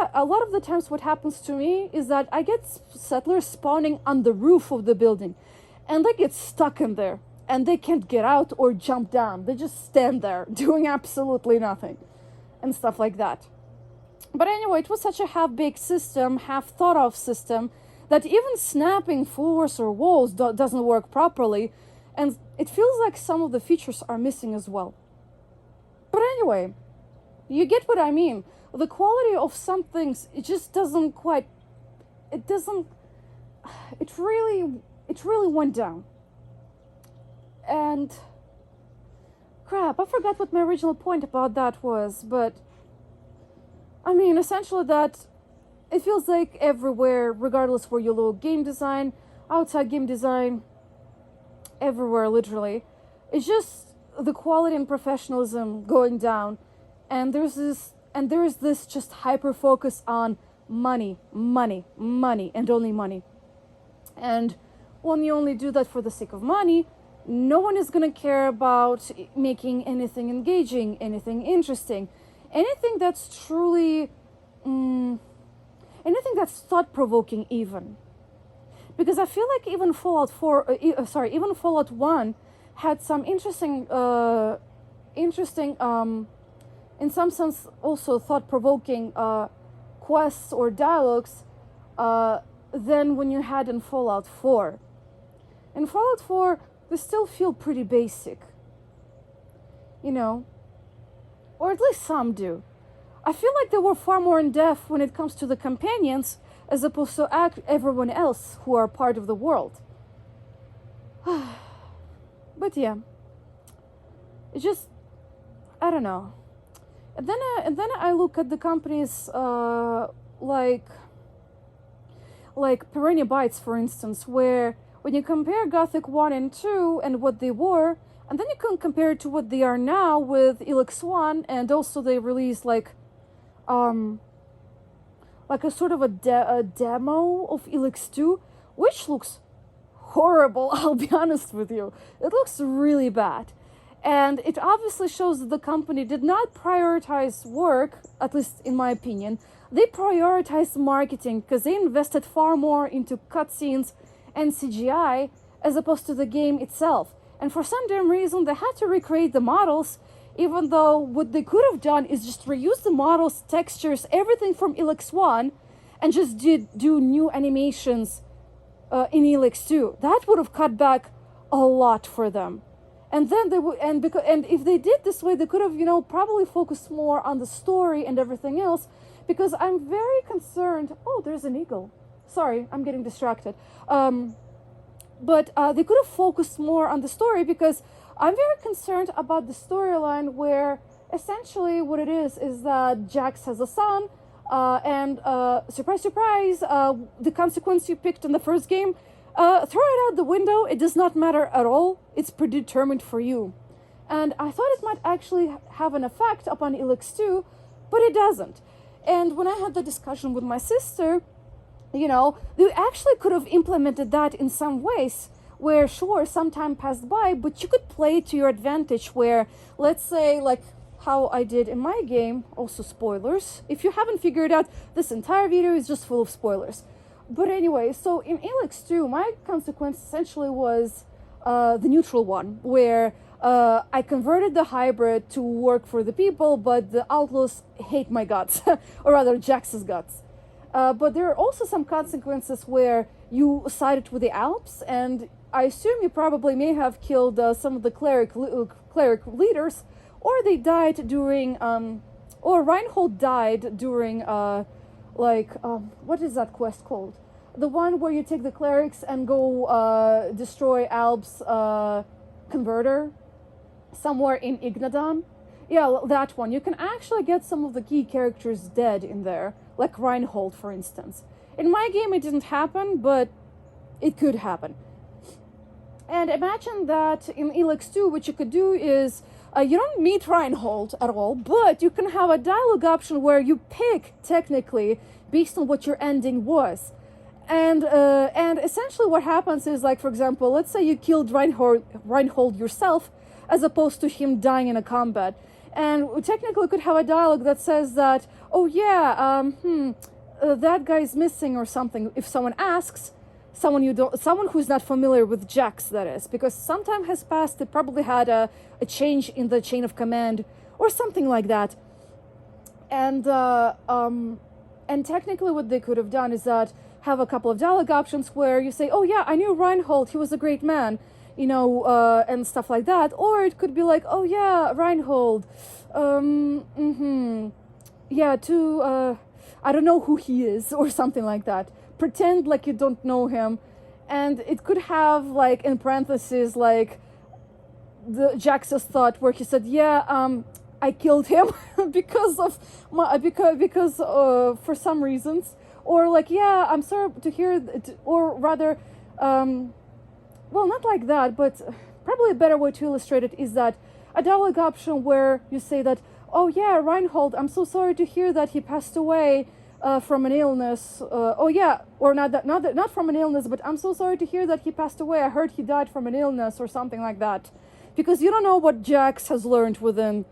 the times what happens to me is that I get settlers spawning on the roof of the building, and they get stuck in there, and they can't get out or jump down. They just stand there doing absolutely nothing, and stuff like that. But anyway, it was such a half-baked system, half-thought-of system, that even snapping floors or walls doesn't work properly, and it feels like some of the features are missing as well. But anyway, you get what I mean. The quality of some things, it just doesn't quite, it really went down. And crap, I forgot what my original point about that was, but I mean, essentially that it feels like everywhere, regardless where you look, game design, outside game design, everywhere literally, it's just the quality and professionalism going down, and there is this just hyper focus on money, and only money. And when you only do that for the sake of money, no one is gonna care about making anything engaging, anything interesting, anything that's truly anything that's thought-provoking even. Because I feel like even Fallout 1 had some interesting, in some sense also thought-provoking quests or dialogues than when you had in Fallout 4. In Fallout 4, they still feel pretty basic, you know, or at least some do. I feel like they were far more in-depth when it comes to the companions as opposed to everyone else who are part of the world. But yeah, it just, I don't know. And then I look at the companies like Piranha Bytes, for instance, where when you compare Gothic 1 and 2 and what they were, and then you can compare it to what they are now with Elex 1, and also they released like a sort of a demo of Elex 2, which looks horrible, I'll be honest with you. It looks really bad. And it obviously shows that the company did not prioritize work, at least in my opinion. They prioritized marketing because they invested far more into cutscenes and CGI as opposed to the game itself. And for some damn reason, they had to recreate the models, even though what they could have done is just reuse the models, textures, everything from Elex 1, and just do new animations in Elex 2. That would have cut back a lot for them. And then they would, and if they did this way, they could have, probably focused more on the story and everything else. Because I'm very concerned. Oh, there's an eagle. Sorry, I'm getting distracted. But they could have focused more on the story, because I'm very concerned about the storyline where essentially what it is that Jax has a son, and surprise, surprise, the consequence you picked in the first game, throw it out the window. It does not matter at all. It's predetermined for you. And I thought it might actually have an effect upon Elex 2, but it doesn't. And when I had the discussion with my sister, they actually could have implemented that in some ways where sure, some time passed by, but you could play to your advantage, where, let's say, like how I did in my game, also spoilers. If you haven't figured out, this entire video is just full of spoilers. But anyway, so in Elex 2, my consequence essentially was the neutral one, where I converted the hybrid to work for the people, but the outlaws hate my guts, or rather Jax's guts. But there are also some consequences where you sided with the Alps, and I assume you probably may have killed some of the cleric leaders, or they died during, or Reinhold died during, what is that quest called? The one where you take the clerics and go destroy Alp's converter somewhere in Ignadon. Yeah, that one. You can actually get some of the key characters dead in there, like Reinhold, for instance. In my game, it didn't happen, but it could happen. And imagine that in Elex 2, what you could do is, you don't meet Reinhold at all, but you can have a dialogue option where you pick, technically, based on what your ending was. And essentially what happens is, like, for example, let's say you killed Reinhold yourself, as opposed to him dying in a combat. And we technically could have a dialogue that says that, oh yeah, that guy's missing or something. If someone asks, someone who's not familiar with Jax, that is, because some time has passed, they probably had a change in the chain of command or something like that. And technically what they could have done is that have a couple of dialogue options where you say, oh yeah, I knew Reinhold, he was a great man, you know, and stuff like that. Or it could be like, oh yeah, Reinhold, yeah, I don't know who he is, or something like that. Pretend like you don't know him. And it could have, like, in parentheses, like, the Jax's thought where he said, yeah, I killed him because for some reasons. Or like, yeah, I'm sorry to hear, or rather, well, not like that, but probably a better way to illustrate it is that a dialogue option where you say that, oh yeah, Reinhold, I'm so sorry to hear that he passed away from an illness. Oh yeah, or not from an illness, but I'm so sorry to hear that he passed away. I heard he died from an illness or something like that. Because you don't know what Jax has learned within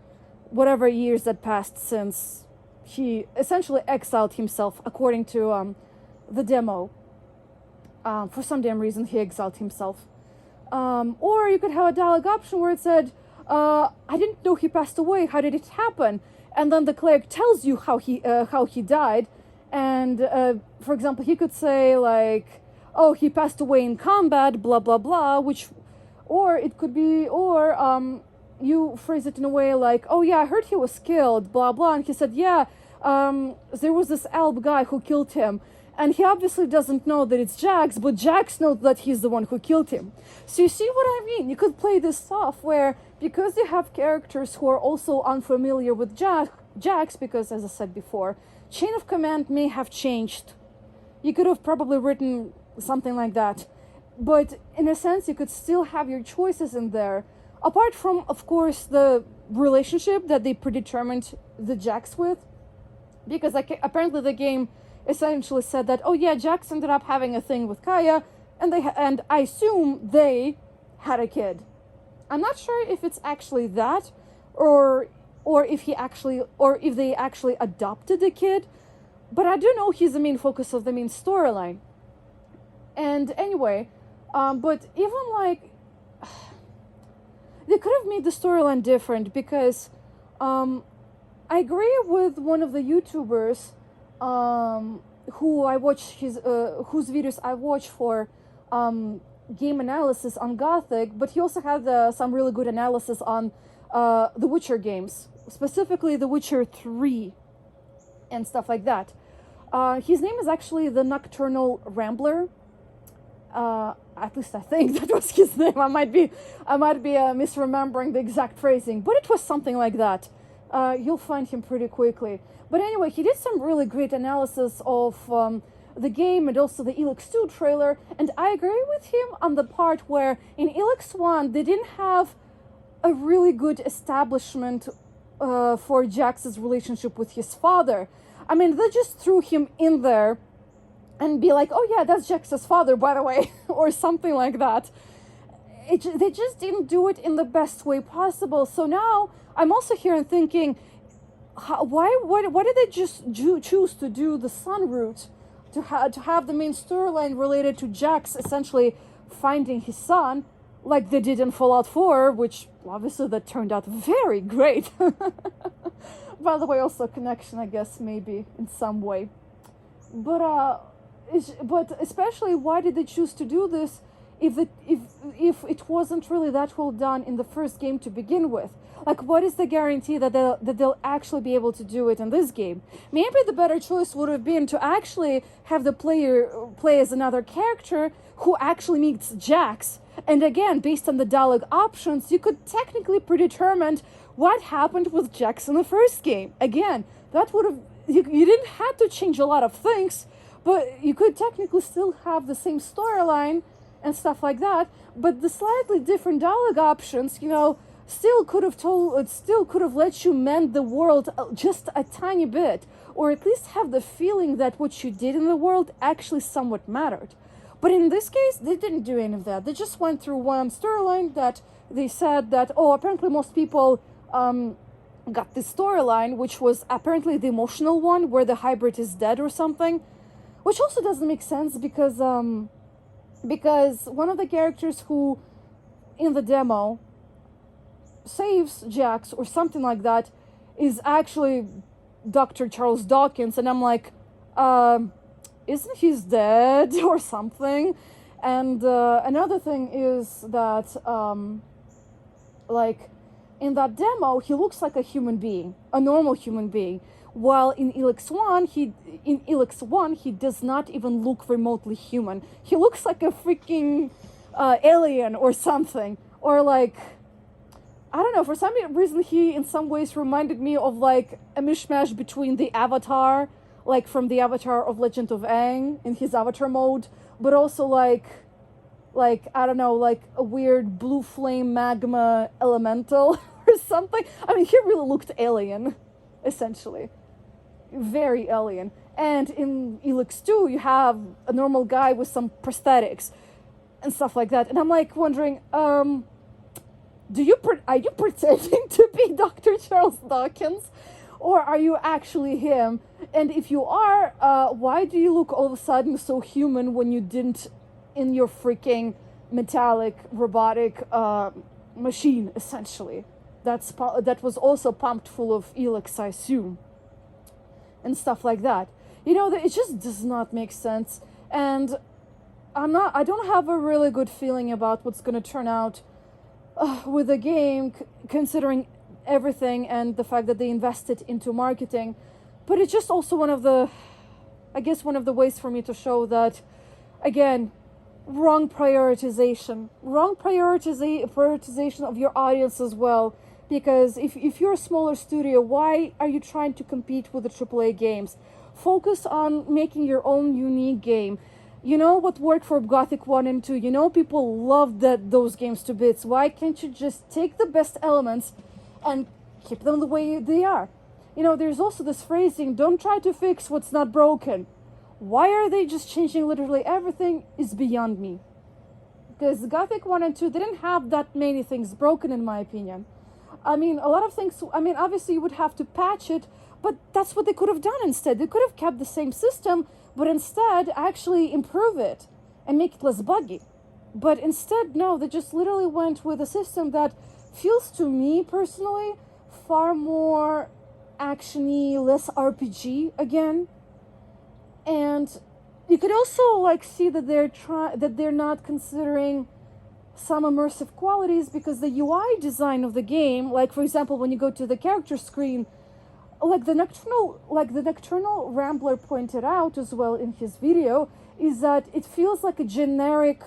whatever years that passed since he essentially exiled himself, according to the demo. For some damn reason, he exiled himself. Or you could have a dialogue option where it said, I didn't know he passed away. How did it happen? And then the cleric tells you how he died. And, for example, he could say, like, oh, he passed away in combat, blah, blah, blah, or it could be, or you phrase it in a way like, oh yeah, I heard he was killed, blah, blah. And he said, yeah, there was this Alp guy who killed him. And he obviously doesn't know that it's Jax, but Jax knows that he's the one who killed him. So you see what I mean? You could play this off where, because you have characters who are also unfamiliar with Jax, because, as I said before, chain of command may have changed. You could have probably written something like that. But in a sense, you could still have your choices in there. Apart from, of course, the relationship that they predetermined the Jax with. Because apparently the game essentially said that, oh yeah, Jax ended up having a thing with Kaya, and I assume they had a kid. I'm not sure if it's actually that, or if they actually adopted a kid, but I do know he's the main focus of the main storyline. And anyway, but even like, they could have made the storyline different, because I agree with one of the YouTubers who I watch whose videos I watch for game analysis on Gothic, but he also had some really good analysis on the Witcher games, specifically The Witcher 3 and stuff like that. His name is actually the Nocturnal Rambler. At least I think that was his name. I might be misremembering the exact phrasing, but it was something like that. You'll find him pretty quickly. But anyway, he did some really great analysis of the game and also the Elex 2 trailer, and I agree with him on the part where in Elex 1 they didn't have a really good establishment for Jax's relationship with his father. I mean, they just threw him in there and be like, oh yeah, that's Jax's father, by the way, or something like that. they just didn't do it in the best way possible. So now I'm also here and thinking, why did they just choose to do the sun route, to have the main storyline related to Jax essentially finding his son, like they did in Fallout 4, which obviously that turned out very great. By the way, also a connection, I guess, maybe in some way. But especially, why did they choose to do this if it wasn't really that well done in the first game to begin with? Like, what is the guarantee that they'll actually be able to do it in this game? Maybe the better choice would have been to actually have the player play as another character who actually meets Jax. And again, based on the dialogue options, you could technically predetermine what happened with Jax in the first game. Again, that would have... You didn't have to change a lot of things, but you could technically still have the same storyline and stuff like that. But the slightly different dialogue options, still could have let you mend the world just a tiny bit, or at least have the feeling that what you did in the world actually somewhat mattered. But in this case, they didn't do any of that. They just went through one storyline that they said that, apparently most people got this storyline, which was apparently the emotional one, where the hybrid is dead or something, which also doesn't make sense because one of the characters who, in the demo, saves Jax or something like that is actually Dr. Charles Dawkins, and I'm like, isn't he dead or something? And another thing is that in that demo he looks like a human being, a normal human being, while in Elix 1 he does not even look remotely human. He looks like a freaking alien or something, or like, I don't know, for some reason he in some ways reminded me of like a mishmash between the Avatar, like from the Avatar of Legend of Aang in his Avatar mode, but also like I don't know, like a weird blue flame magma elemental or something. I mean, he really looked alien, essentially. Very alien. And in Elix 2, you have a normal guy with some prosthetics and stuff like that. And I'm like wondering, are you pretending to be Dr. Charles Dawkins? Or are you actually him? And if you are, why do you look all of a sudden so human when you didn't in your freaking metallic robotic machine, essentially? That was also pumped full of Elix, I assume. And stuff like that. It just does not make sense. And I don't have a really good feeling about what's going to turn out with the game, considering everything and the fact that they invested into marketing. But it's just also one of the ways for me to show that, again, wrong prioritization of your audience as well. Because if you're a smaller studio, why are you trying to compete with the AAA games? Focus on making your own unique game. You know what worked for Gothic 1 and 2. People loved those games to bits. Why can't you just take the best elements and keep them the way they are? There's also this phrasing, don't try to fix what's not broken. Why are they just changing literally everything is beyond me. Because Gothic 1 and 2 didn't have that many things broken, in my opinion. A lot of things, obviously you would have to patch it, but that's what they could have done instead. They could have kept the same system, but instead actually improve it and make it less buggy. But instead, no, they just literally went with a system that feels to me personally far more action-y, less RPG again. And you could also see that they're not considering some immersive qualities, because the UI design of the game, for example, when you go to the character screen, the Nocturnal Rambler pointed out as well in his video, is that it feels like a generic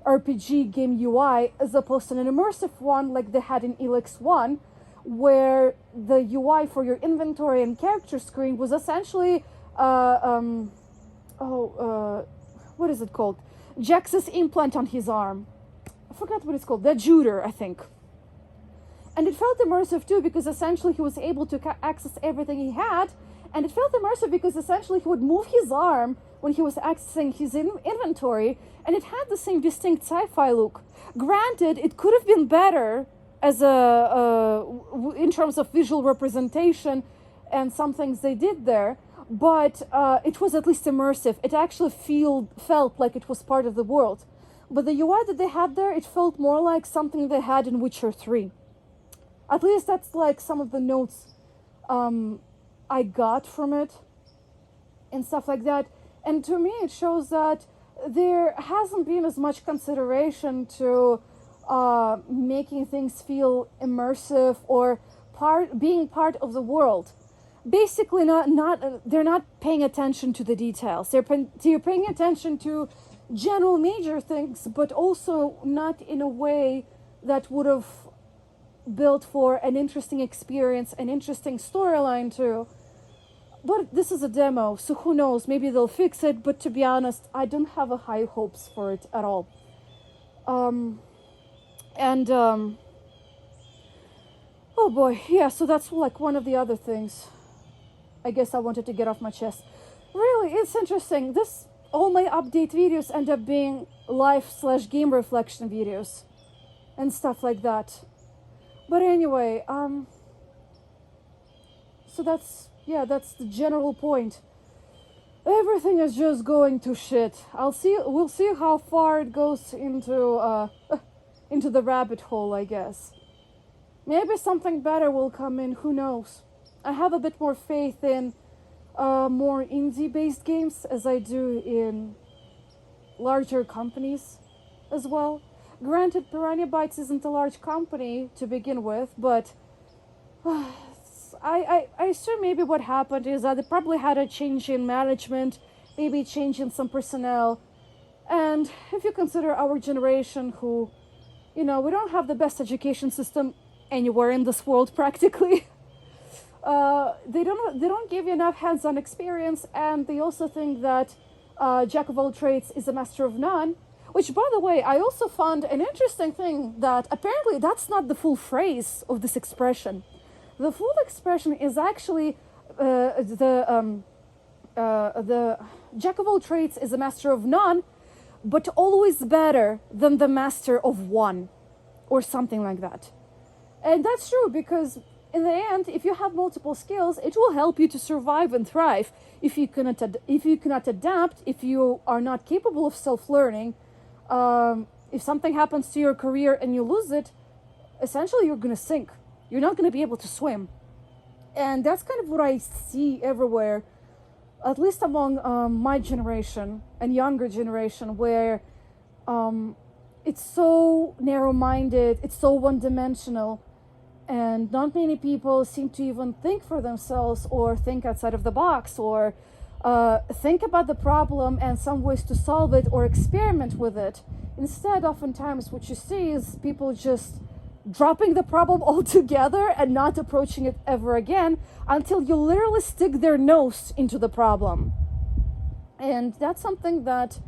RPG game UI as opposed to an immersive one like they had in Elix 1, where the UI for your inventory and character screen was essentially what is it called? Jax's implant on his arm. I forgot what it's called. The Juder, I think. And it felt immersive too, because essentially he was able to access everything he had. And it felt immersive because essentially he would move his arm when he was accessing his inventory, and it had the same distinct sci-fi look. Granted, it could have been better as in terms of visual representation and some things they did there, but it was at least immersive. It actually felt like it was part of the world. But the UI that they had there, it felt more like something they had in Witcher 3. At least that's like some of the notes I got from it and stuff like that. And to me, it shows that there hasn't been as much consideration to making things feel immersive or being part of the world. Basically, they're not paying attention to the details. They're paying attention to general major things, but also not in a way that would have built for an interesting experience, an interesting storyline too. But this is a demo, so who knows, maybe they'll fix it, but to be honest, I don't have a high hopes for it at all. Oh boy, yeah, so that's like one of the other things I guess I wanted to get off my chest. Really, it's interesting. All my update videos end up being life/game reflection videos and stuff like that. But anyway, so that's the general point. Everything is just going to shit. We'll see how far it goes into the rabbit hole, I guess. Maybe something better will come in, who knows. I have a bit more faith in more indie-based games as I do in larger companies as well. Granted, Piranha Bytes isn't a large company to begin with, but I assume maybe what happened is that they probably had a change in management, maybe a change in some personnel. And if you consider our generation who, we don't have the best education system anywhere in this world practically. They don't give you enough hands-on experience, and they also think that jack of all trades is a master of none, which, by the way, I also found an interesting thing that apparently that's not the full phrase of this expression. The full expression is actually the jack of all trades is a master of none, but always better than the master of one, or something like that. And that's true because in the end, if you have multiple skills, it will help you to survive and thrive. If you cannot adapt, if you are not capable of self-learning, if something happens to your career and you lose it, essentially you're going to sink. You're not going to be able to swim. And that's kind of what I see everywhere, at least among my generation and younger generation, where it's so narrow-minded, it's so one-dimensional, and not many people seem to even think for themselves or think outside of the box or think about the problem and some ways to solve it or experiment with it. Instead, oftentimes what you see is people just dropping the problem altogether and not approaching it ever again until you literally stick their nose into the problem. And that's something that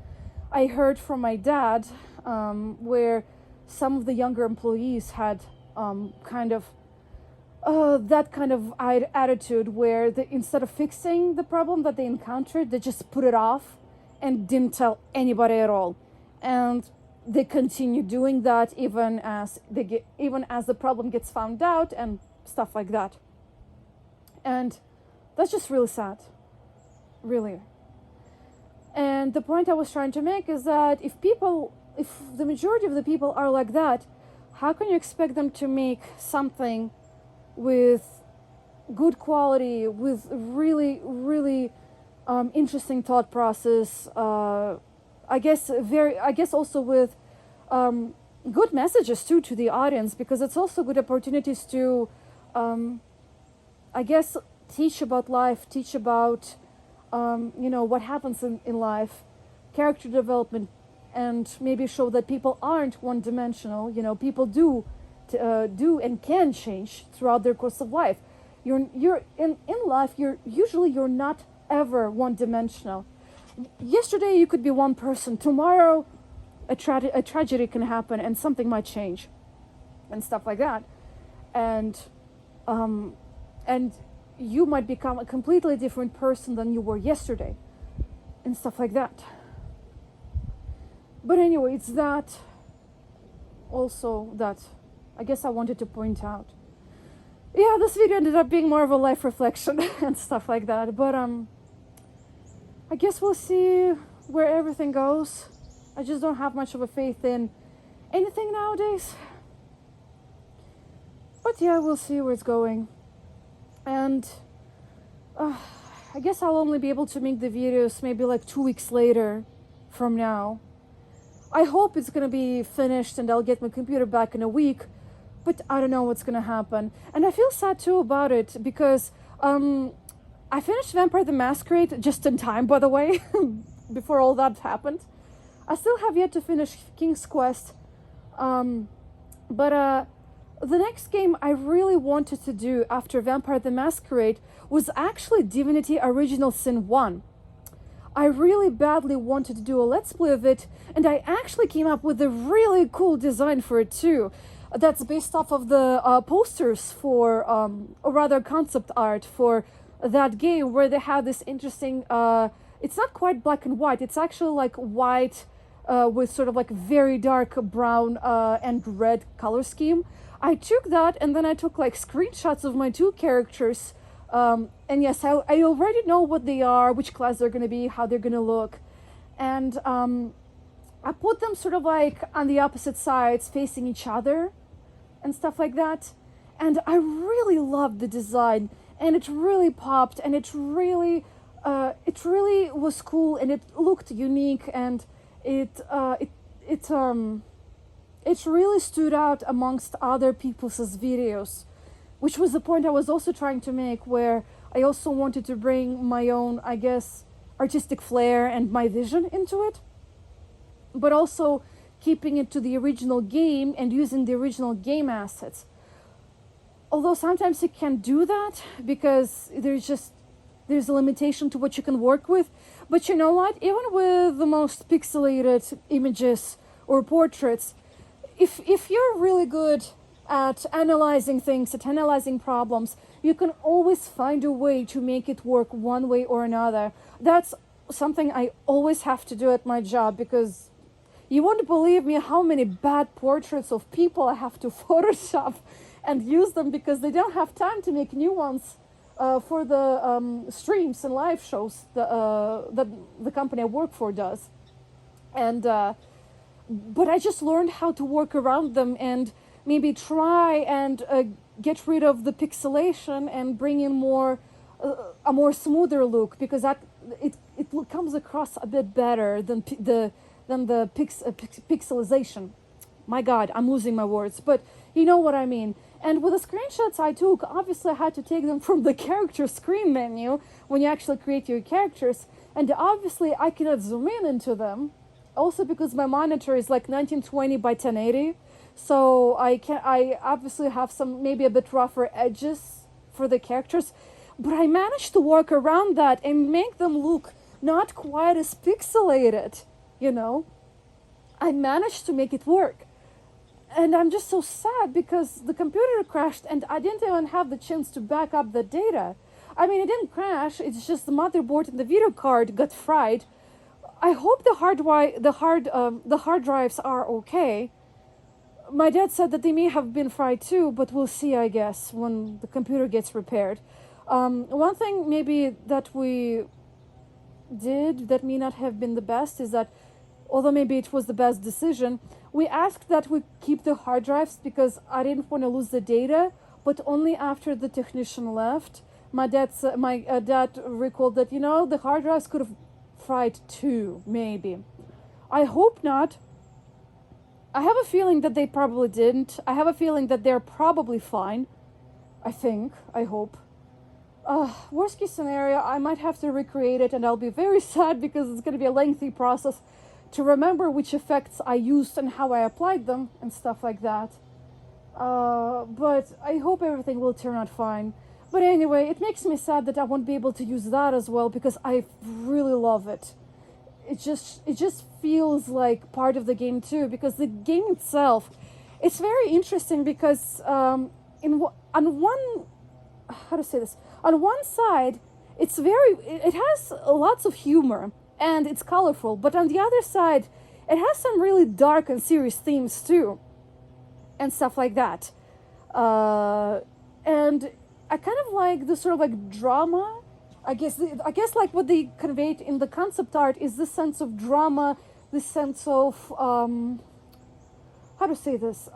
I heard from my dad, where some of the younger employees had that kind of attitude where instead of fixing the problem that they encountered, they just put it off and didn't tell anybody at all. And they continue doing that even as the problem gets found out and stuff like that. And that's just really sad, really. And the point I was trying to make is that if the majority of the people are like that, how can you expect them to make something with good quality, with really, really interesting thought process? I guess also with good messages too to the audience, because it's also good opportunities to, I guess, teach about life, teach about what happens in life, character development, and maybe show that people aren't one-dimensional. People do and can change throughout their course of life. You're in life. You're not ever one-dimensional. Yesterday you could be one person. Tomorrow, a tragedy can happen and something might change, and stuff like that, and you might become a completely different person than you were yesterday. and stuff like that. But anyway, it's that also that I guess I wanted to point out. Yeah, this video ended up being more of a life reflection and stuff like that. But I guess we'll see where everything goes. I just don't have much of a faith in anything nowadays. But yeah, we'll see where it's going. And I guess I'll only be able to make the videos maybe like 2 weeks later from now. I hope it's gonna be finished and I'll get my computer back in a week, but I don't know what's gonna happen. And I feel sad too about it because I finished Vampire the Masquerade just in time, by the way, before all that happened. I still have yet to finish King's Quest, but the next game I really wanted to do after Vampire the Masquerade was actually Divinity Original Sin 1. I really badly wanted to do a Let's Play of it, and I actually came up with a really cool design for it too. That's based off of the posters for, or rather concept art for that game, where they have this interesting, it's not quite black and white, it's actually like white with sort of like very dark brown and red color scheme. I took that and then I took like screenshots of my two characters. And yes, I already know what they are, which class they're going to be, how they're going to look. And I put them sort of like on the opposite sides facing each other and stuff like that. And I really loved the design, and it really popped, and it really was cool, and it looked unique, and it really stood out amongst other people's videos, which was the point I was also trying to make, where I also wanted to bring my own, I guess, artistic flair and my vision into it, but also keeping it to the original game and using the original game assets. Although sometimes you can't do that because there's a limitation to what you can work with. But you know what? Even with the most pixelated images or portraits, if you're really good at analyzing things, at analyzing problems, you can always find a way to make it work one way or another. That's something I always have to do at my job, because you won't believe me how many bad portraits of people I have to Photoshop and use them because they don't have time to make new ones for the streams and live shows that the company I work for does. And but I just learned how to work around them and maybe try and get rid of the pixelation and bring in a more smoother look, because that it comes across a bit better than the pixelization. My God, I'm losing my words, but you know what I mean. And with the screenshots I took, obviously I had to take them from the character screen menu when you actually create your characters, and obviously I cannot zoom in into them, also because my monitor is like 1920 by 1080, so I obviously have some maybe a bit rougher edges for the characters, but I managed to work around that and make them look not quite as pixelated, you know. I managed to make it work. And I'm just so sad because the computer crashed and I didn't even have the chance to back up the data. I mean, it didn't crash, it's just the motherboard and the video card got fried. I hope the hard drives are okay. My dad said that they may have been fried too, but we'll see, I guess, when the computer gets repaired. One thing maybe that we did that may not have been the best is that, although maybe it was the best decision, we asked that we keep the hard drives because I didn't want to lose the data, but only after the technician left. My dad recalled that, you know, the hard drives could have fried too, maybe. I hope not. I have a feeling that they probably didn't. I have a feeling that they're probably fine. I hope. Worst case scenario, I might have to recreate it, and I'll be very sad because it's going to be a lengthy process to remember which effects I used and how I applied them and stuff like that. But I hope everything will turn out fine. But anyway, it makes me sad that I won't be able to use that as well, because I really love it. It just feels like part of the game too, because the game itself, it's very interesting because on one side, it has lots of humor, and it's colorful. But on the other side, it has some really dark and serious themes too, and stuff like that. And I kind of like the sort of like drama. I guess like what they conveyed in the concept art is this sense of drama, this sense of how to say this,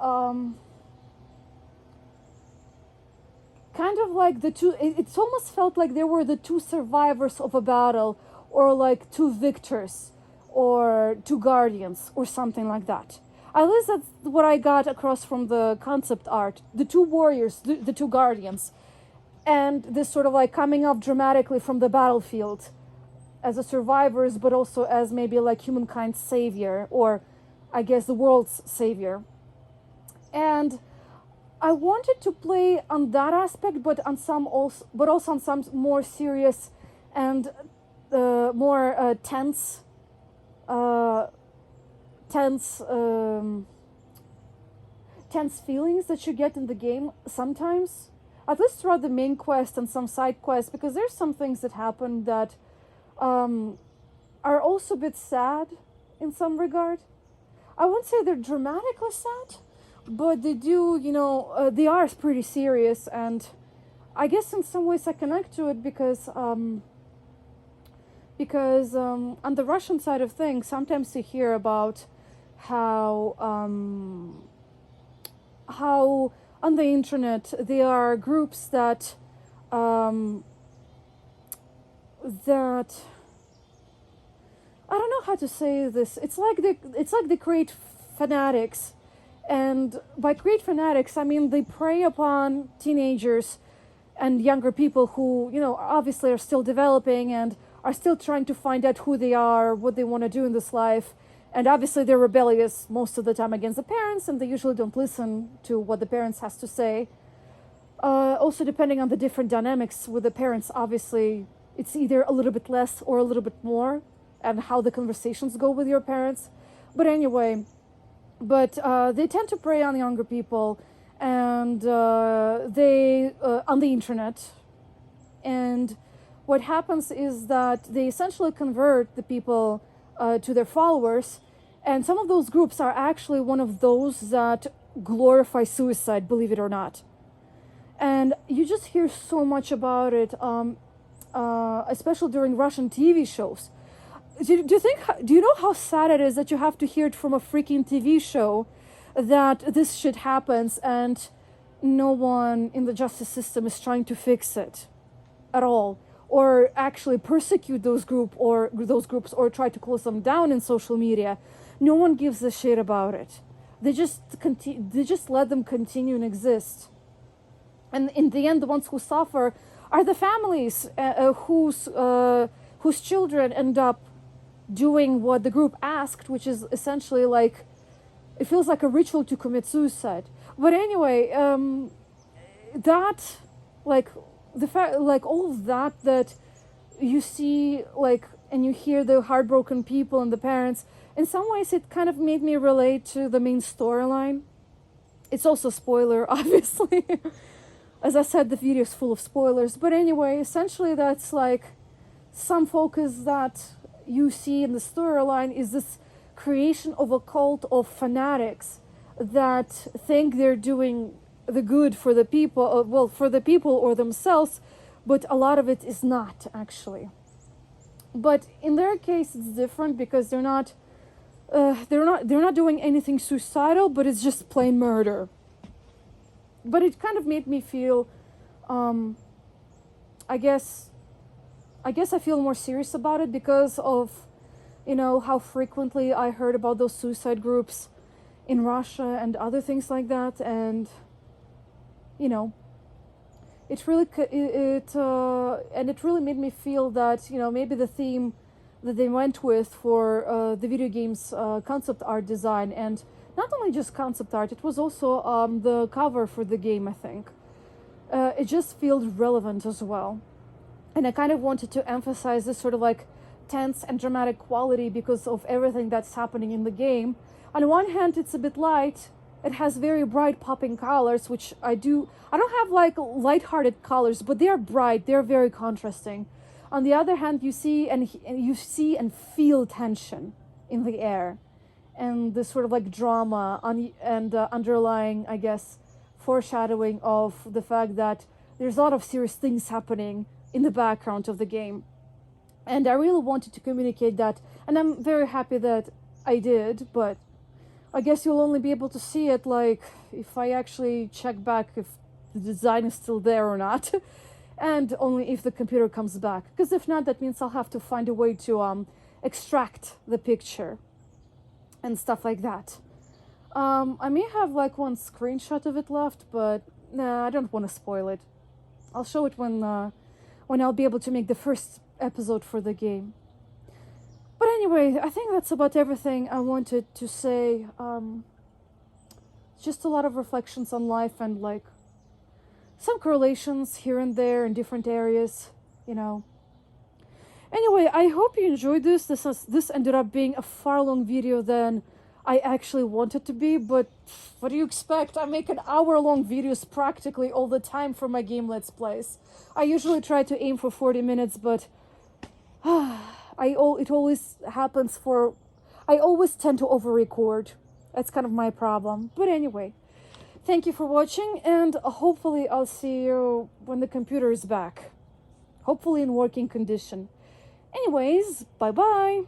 kind of like the two, it's almost felt like they were the two survivors of a battle, or like two victors, or two guardians, or something like that. At least that's what I got across from the concept art. The two warriors, the two guardians, and this sort of like coming up dramatically from the battlefield as a survivors, but also as maybe like humankind's savior, or I guess the world's savior. And I wanted to play on that aspect, but also on some more serious and more tense feelings that you get in the game sometimes, at least throughout the main quest and some side quests, because there's some things that happen that are also a bit sad in some regard. I wouldn't say they're dramatically sad, but they do, they are pretty serious, and I guess in some ways I connect to it because on the Russian side of things, sometimes you hear about how on the internet there are groups that I don't know how to say this. It's like they create fanatics, and by create fanatics I mean they prey upon teenagers and younger people who obviously are still developing and are still trying to find out who they are, what they want to do in this life. And obviously they're rebellious most of the time against the parents, and they usually don't listen to what the parents has to say. Also, depending on the different dynamics with the parents, obviously it's either a little bit less or a little bit more, and how the conversations go with your parents. But anyway, they tend to prey on younger people, and they on the internet. And what happens is that they essentially convert the people to their followers, and some of those groups are actually one of those that glorify suicide, believe it or not. And you just hear so much about it, especially during Russian TV shows. Do you know how sad it is that you have to hear it from a freaking TV show that this shit happens, and no one in the justice system is trying to fix it at all, or actually persecute those groups or try to close them down in social media? No one gives a shit about it. They just let them continue and exist. And in the end, the ones who suffer are the families whose children end up doing what the group asked, which is essentially like, it feels like a ritual to commit suicide. But anyway, that, like, the fact, like, all of that you see, like, and you hear the heartbroken people and the parents, in some ways it kind of made me relate to the main storyline. It's also a spoiler, obviously. As I said, the video is full of spoilers. But anyway, essentially that's like some focus that you see in the storyline is this creation of a cult of fanatics that think they're doing the good for the people, for the people or themselves, but a lot of it is not actually. But in their case, it's different because they're not doing anything suicidal, but it's just plain murder. But it kind of made me feel, I guess I feel more serious about it because of, how frequently I heard about those suicide groups in Russia and other things like that. And, it really made me feel that, maybe the theme that they went with for the video game's concept art design, and not only just concept art, it was also the cover for the game, I think. It just feels relevant as well. And I kind of wanted to emphasize this sort of like tense and dramatic quality because of everything that's happening in the game. On one hand, it's a bit light. It has very bright popping colors, which I don't have like light-hearted colors, but they are bright. They're very contrasting. On the other hand, you see and feel tension in the air, and this sort of like drama and underlying, I guess, foreshadowing of the fact that there's a lot of serious things happening in the background of the game. And I really wanted to communicate that, and I'm very happy that I did, but I guess you'll only be able to see it like if I actually check back if the design is still there or not, and only if the computer comes back, because if not, that means I'll have to find a way to extract the picture and stuff like that. I may have like one screenshot of it left, but nah, I don't want to spoil it. I'll show it when I'll be able to make the first episode for the game. But anyway, I think that's about everything I wanted to say. Just a lot of reflections on life and like some correlations here and there in different areas, you know. Anyway, I hope you enjoyed this. This ended up being a far long video than I actually wanted to be, but what do you expect? I make an hour-long videos practically all the time for my game Let's Plays. I usually try to aim for 40 minutes, but it always happens I always tend to over-record. That's kind of my problem. But anyway, thank you for watching, and hopefully I'll see you when the computer is back. Hopefully in working condition. Anyways, bye-bye.